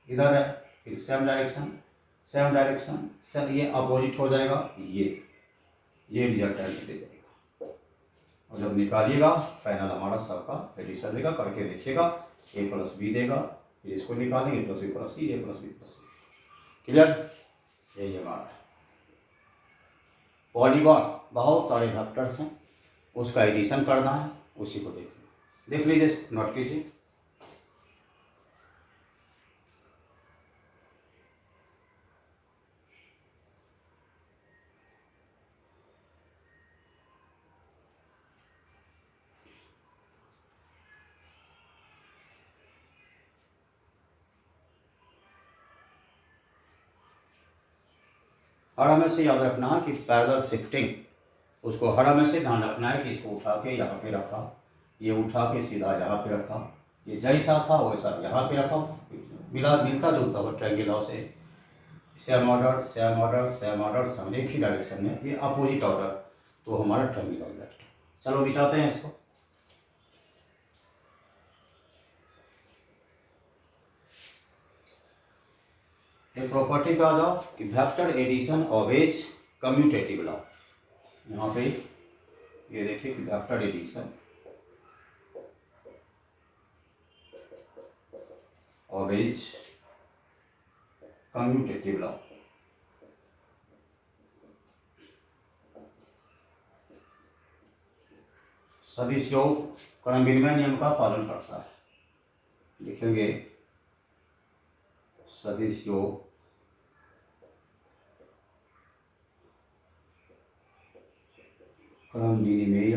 इधर है, फिर same direction same direction, sir ये अपोजिट हो जाएगा, ये रिजल्टेंट दे देगा। और जब निकालिएगा फाइनल हमारा सबका एडिशन देगा, करके देखिएगा, ए प्लस बी देगा, फिर इसको निकालेंगे plus B plus C, A plus B plus C. Clear? यही हमारा है पॉलीगॉन। बहुत सारे वेक्टर्स हैं, उसका एडिशन करना है, उसी को देख लीजिए, नोट कीजिए। हर हमेशा याद रखना है कि पैरेलल शिफ्टिंग, उसको हर हमेशा ध्यान रखना है कि इसको उठा के यहाँ पे रखा, ये उठा के सीधा यहाँ पे रखा, ये जैसा था वैसा यहाँ पे रखा, मिलता जुलता हुआ ट्रायंगल से same order same order same order, सब एक ही डायरेक्शन में, ये अपोजिट ऑर्डर, तो हमारा ट्रायंगुलर वेक्टर। चलो मिटाते हैं इसको। एक प्रॉपर्टी पे आ जाओ कि vector addition always commutative law. यहाँ पे ये देखिए कि vector addition always commutative law. सदिश योग कर्ण विनिमय नियम का पालन करता है। लिखेंगे सदिश योग कर्ण विनिमेय,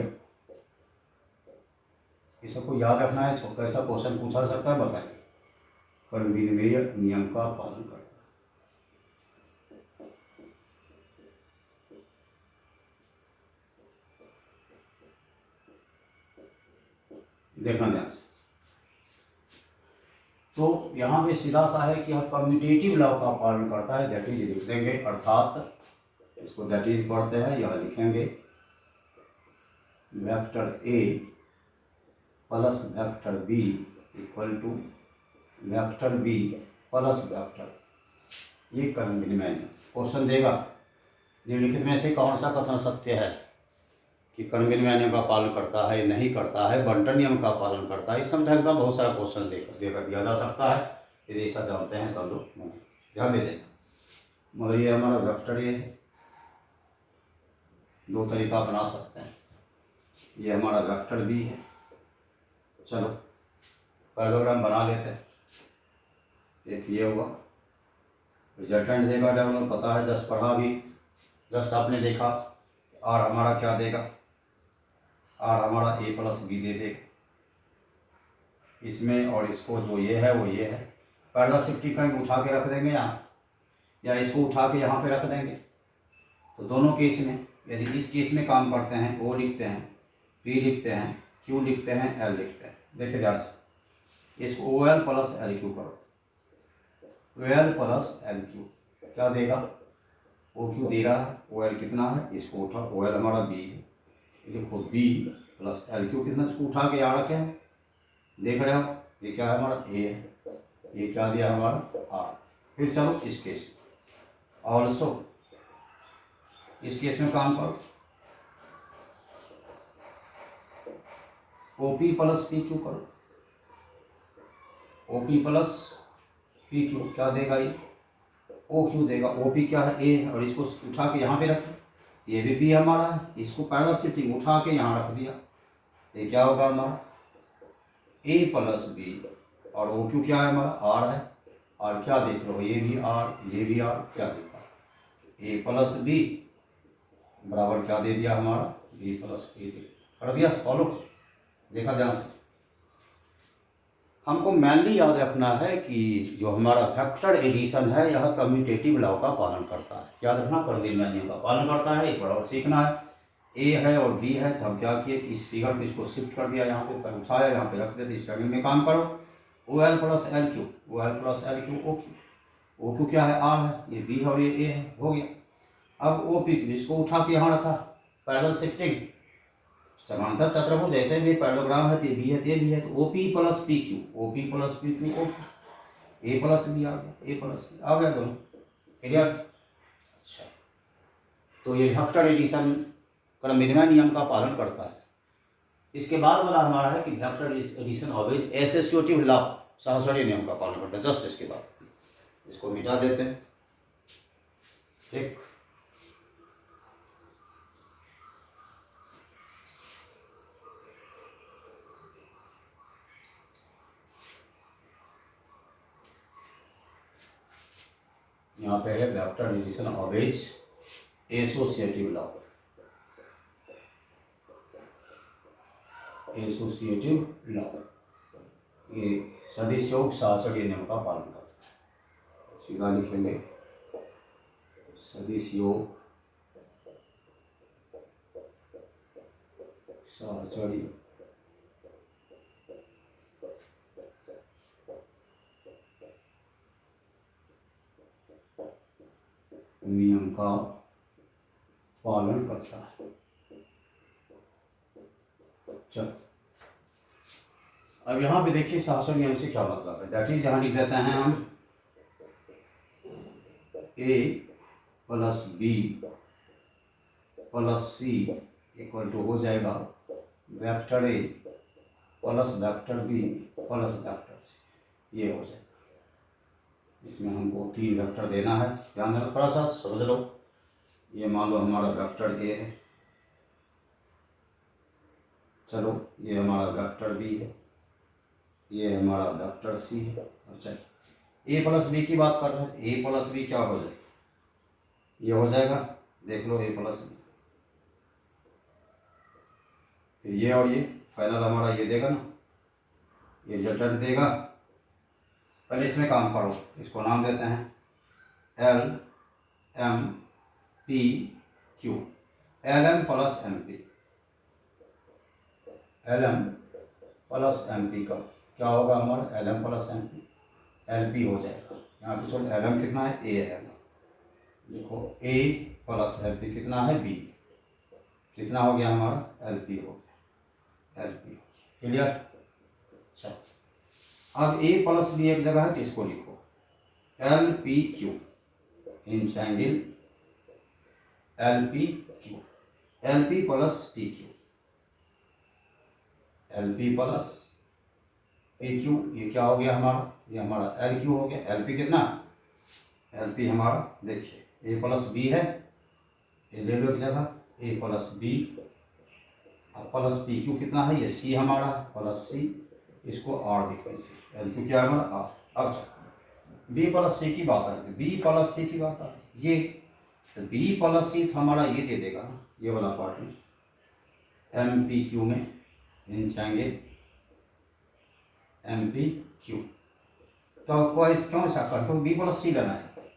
इस सबको याद रखना है। कैसा क्वेश्चन पूछा जा सकता है बताइए। कर्ण विनिमेय नियम का पालन करता है, देखना ध्यान से। तो यहाँ पे सीधा सा है कि हम कम्यूटेटिव लॉ का पालन करता है, दैट इज लिख देंगे, अर्थात इसको दैट इज पढ़ते हैं, यह लिखेंगे vector A plus vector B equal to vector B plus vector, ये कर्ण विनिमय क्वेश्चन देगा। निम्नलिखित में से कौन सा कथन सत्य है कि कर्ण विनिमय नियम का पालन करता है, नहीं करता है, बंटन नियम का पालन करता है, इस समझाने का बहुत सारा क्वेश्चन देकर दिया जा सकता है। यदि ऐसा जानते हैं तो हम लोग ध्यान दीजिए। मतलब ये हमारा वेक्टर ये है, दो तरीका बना सकते हैं। ये हमारा वेक्टर बी है। चलो पैराग्राम बना लेते हैं। एक ये हुआ, रिजल्टेंट देगा डेवलप, पता है, जस्ट पढ़ा भी, जस्ट आपने देखा। आर हमारा क्या देगा, आर हमारा ए प्लस बी दे देगा इसमें, और इसको जो ये है वो ये है। पैरेलल शिफ्टिंग कहीं उठा के रख देंगे यहाँ, या इसको उठा के यहाँ पे रख देंगे। तो दोनों केस में, यदि इस केस में काम करते हैं, ओ लिखते हैं, पी लिखते हैं, क्यू लिखते हैं, एल लिखते हैं। देखिए ध्यान से, इसको O L plus L Q करो, O L plus L Q क्या देगा, ओ क्यू दे रहा है, ओ एल कितना है, इसको उठा, ओ एल हमारा बी है, लिखो बी प्लस एल क्यू कितना, इसको उठा के यहाँ रखे हैं, देख रहे हो, ये क्या है हमारा ए है, ये क्या दिया हमारा आर। फिर चलो इस केस में ऑल्सो, इस केस में काम करो, O P plus P Q करो, O P plus P Q क्या देगा, ये ओ क्यू देगा, ओ पी क्या है ए, और इसको उठा के यहाँ पे रखें, ये भी हमारा है, इसको पैरेलल शिफ्टिंग उठा के यहाँ रख दिया, ये क्या होगा हमारा ए प्लस बी, और ओ क्यू क्या है हमारा आर है, और क्या देख रहे हो, ये भी आर, ये भी आर, क्या देखा ए प्लस बी बराबर क्या दे दिया हमारा बी प्लस ए दे कर दिया। फॉलो देखा ध्यान से। हमको मेनली याद रखना है कि जो हमारा वेक्टर एडिशन है यह कम्यूटेटिव लॉ का पालन करता है। याद रखना, कर्ण विनिमय नियम का पालन करता है, एक बार और सीखना है। ए है और बी है, तो हम क्या किए कि इस फिगर को इसको शिफ्ट कर दिया, यहाँ पे उठाया, यहाँ पे रख देते, इस में काम करो। O L plus L Q, O L plus L Q O Q, O Q क्या है आर है, ये बी है और ये ए है, हो गया। अब ओ पी क्यू इसको उठा के यहाँ रखा, पैरेलल शिफ्टिंग, समांतर चतुर्भुज जैसे भी पैरेललोग्राम है, ये भी है, ये भी है, तो O P plus P Q, O P plus P Q O Q, A plus B आ गया, ए प्लस बी आ गया, दोनों क्लियर। अच्छा, तो ये वेक्टर एडिशन कर्ण विनिमय नियम का पालन करता है। इसके बाद वाला हमारा है कि vector addition always associative law, सहसरणीय नियम का पालन करता है। जस्ट इसके बाद इसको मिटा देते हैं, ठीक। यहाँ पे है vector addition always associative law, associative law, ये सदिश योग सहसरणीय नियम का पालन करता है। सीधा लिखेंगे सदिश योग सहसरणीय नियम का पालन करता है। चलो अब यहाँ पे देखिए शासन नियम से क्या मतलब है। दैट इज यहाँ लिख देते हैं हम a plus B plus C equal to हो जाएगा vector A plus vector B plus vector C, ये हो जाएगा। इसमें हमको 3 वेक्टर देना है, ध्यान देना, थोड़ा सा समझ लो। ये मान लो हमारा वेक्टर ए है, चलो ये हमारा वेक्टर बी है, ये हमारा वेक्टर सी है। अच्छा ए प्लस बी की बात कर रहे हैं, ए प्लस बी क्या हो जाएगा, ये हो जाएगा, देख लो ए प्लस बी, फिर ये और ये फाइनल हमारा ये देगा ना, ये रिजल्टेंट देगा। पहले इसमें काम करो, इसको नाम देते हैं L M P Q, L M plus M P, L M plus M P का क्या होगा हमारा, L M plus M P, L P हो जाएगा। यहाँ पे चलो एल एम कितना है, ए है, देखो ए प्लस एल पी कितना है, बी, कितना हो गया हमारा, एल पी हो गया, एल पी हो गया, क्लियर। चलो अब ए प्लस बी एक जगह है तो इसको लिखो L P Q in triangle L P Q, L P plus P Q, L P plus P Q, ये क्या हो गया हमारा, ये हमारा एल क्यू हो गया। एल पी कितना, एल पी हमारा देखिए ए प्लस बी है, ये ले लो एक जगह, ए प्लस बी और प्लस पी क्यू कितना है, ये सी हमारा प्लस सी, इसको आर लिख लीजिए, एल क्यू क्या है हमारा आर। अब बी प्लस सी की बात आ रही है, बी प्लस सी की बात आ रही है, ये तो बी प्लस सी तो हमारा ये दे देगा ना, ये वाला पार्ट में एम पी क्यू में इन जाएंगे एम पी क्यू, तो कोई क्यों ऐसा कर, तो बी प्लस सी लेना है,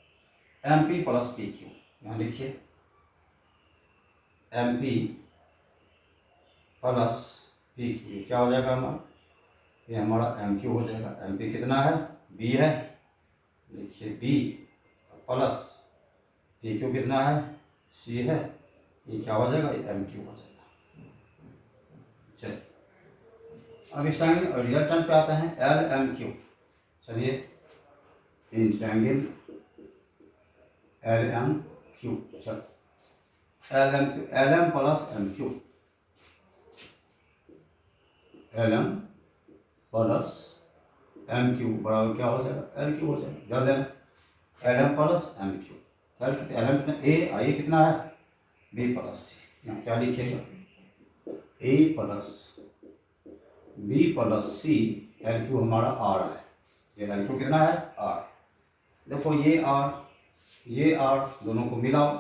M P plus P Q, यहाँ लिखिए M P plus P Q क्या हो जाएगा हमारा, ये हमारा एम क्यू हो जाएगा। एम पी कितना है, बी है, लिखिए बी प्लस पी क्यू कितना है, सी है, ये क्या हो जाएगा, एम क्यू हो जाएगा। चलिए अब इस टाइम रिजल्टेंट पे आते हैं एल एम क्यू, चलिए in triangle L M Q, चलो L M Q, L M plus M Q, L M plus M Q बराबर क्या हो जाएगा, एल क्यू हो जाएगा। ध्यान देना L M plus M Q, L M कितना, ए आई कितना है, बी प्लस सी, यहाँ क्या लिखिएगा ए प्लस बी प्लस सी, एल क्यू हमारा आर है, ये एल क्यू कितना है आर, देखो ये आर दोनों को मिलाओ,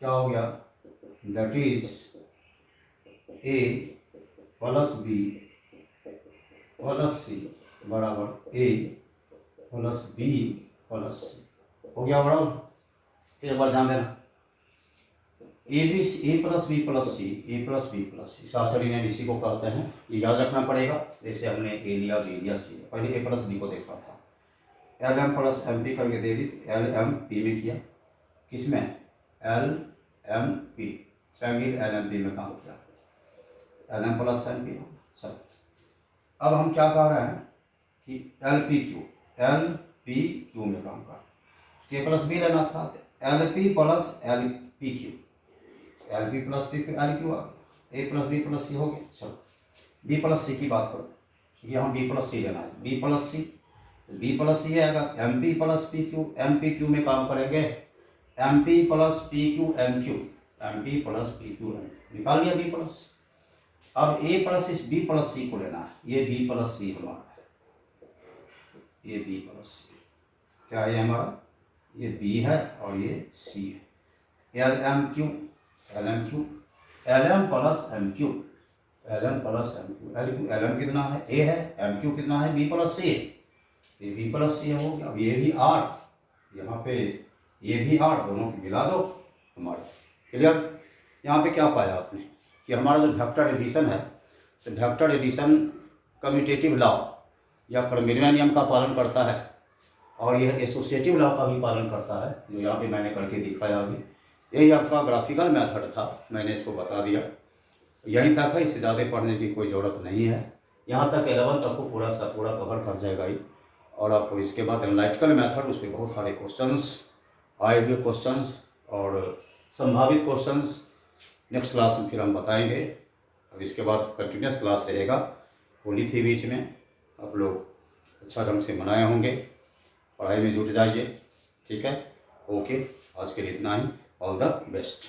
क्या हो गया, that is A plus B plus C बराबर A plus B plus C, हो गया बराबर। एक बार ध्यान देना A plus B plus C, A plus B plus C, Shastri ने इसी को कहते हैं, ये याद रखना पड़ेगा। जैसे हमने ए लिया बी लिया सी, पहले ए प्लस बी को देखा था, L M plus M P करके दे दी, एल एम पी में किया, किसमें, L M P triangle L M P में काम किया, L M plus M P. चलो अब हम क्या कह रहे हैं कि एल पी क्यू में काम कर, के प्लस बी लेना था, L P plus L P Q, L P plus P Q L Q आ गया, A plus B plus C हो गया। चलो बी प्लस सी की बात करो, यहाँ बी प्लस सी लेना है, B plus C, B plus C आएगा, M P plus P Q, M P Q में काम करेंगे, M P plus P Q M Q, M P plus P Q M, निकाल लिया बी प्लस। अब A plus इस B plus C को लेना है, ये बी प्लस सी हमारा है, ये बी प्लस सी क्या है हमारा, ये बी है और ये सी है, L M Q, L M Q, L M plus M Q, L M plus M Q, L Q, L M कितना है ए है, एम क्यू कितना है बी प्लस सी है, ये बी प्लस सी हो गया। अब ये भी आर, यहाँ पे ये भी आर, दोनों को मिला दो हमारे, क्लियर। यहाँ पे क्या पाया आपने कि हमारा जो वेक्टर एडिशन है, तो वेक्टर एडिशन कम्यूटेटिव लॉ या फॉर्मूला नियम का पालन करता है। और यह एसोसिएटिव लॉ का भी पालन करता है, जो यहाँ पे मैंने करके दिखाया अभी। यही आपका ग्राफिकल मेथड था, मैंने इसको बता दिया। यहीं तक है, इससे ज़्यादा पढ़ने की कोई ज़रूरत नहीं है। यहाँ तक 11 तक को पूरा कवर कर जाएगा ही। और आपको इसके बाद एनालिटिकल मेथड, उस पर बहुत सारे क्वेश्चंस आए हुए क्वेश्चंस और संभावित क्वेश्चंस नेक्स्ट क्लास में फिर हम बताएंगे। अब इसके बाद कंटिन्यूस क्लास रहेगा, होली थी बीच में, आप लोग अच्छा ढंग से मनाए होंगे, पढ़ाई में जुट जाइए। ठीक है, ओके, आज के लिए इतना ही। All the best.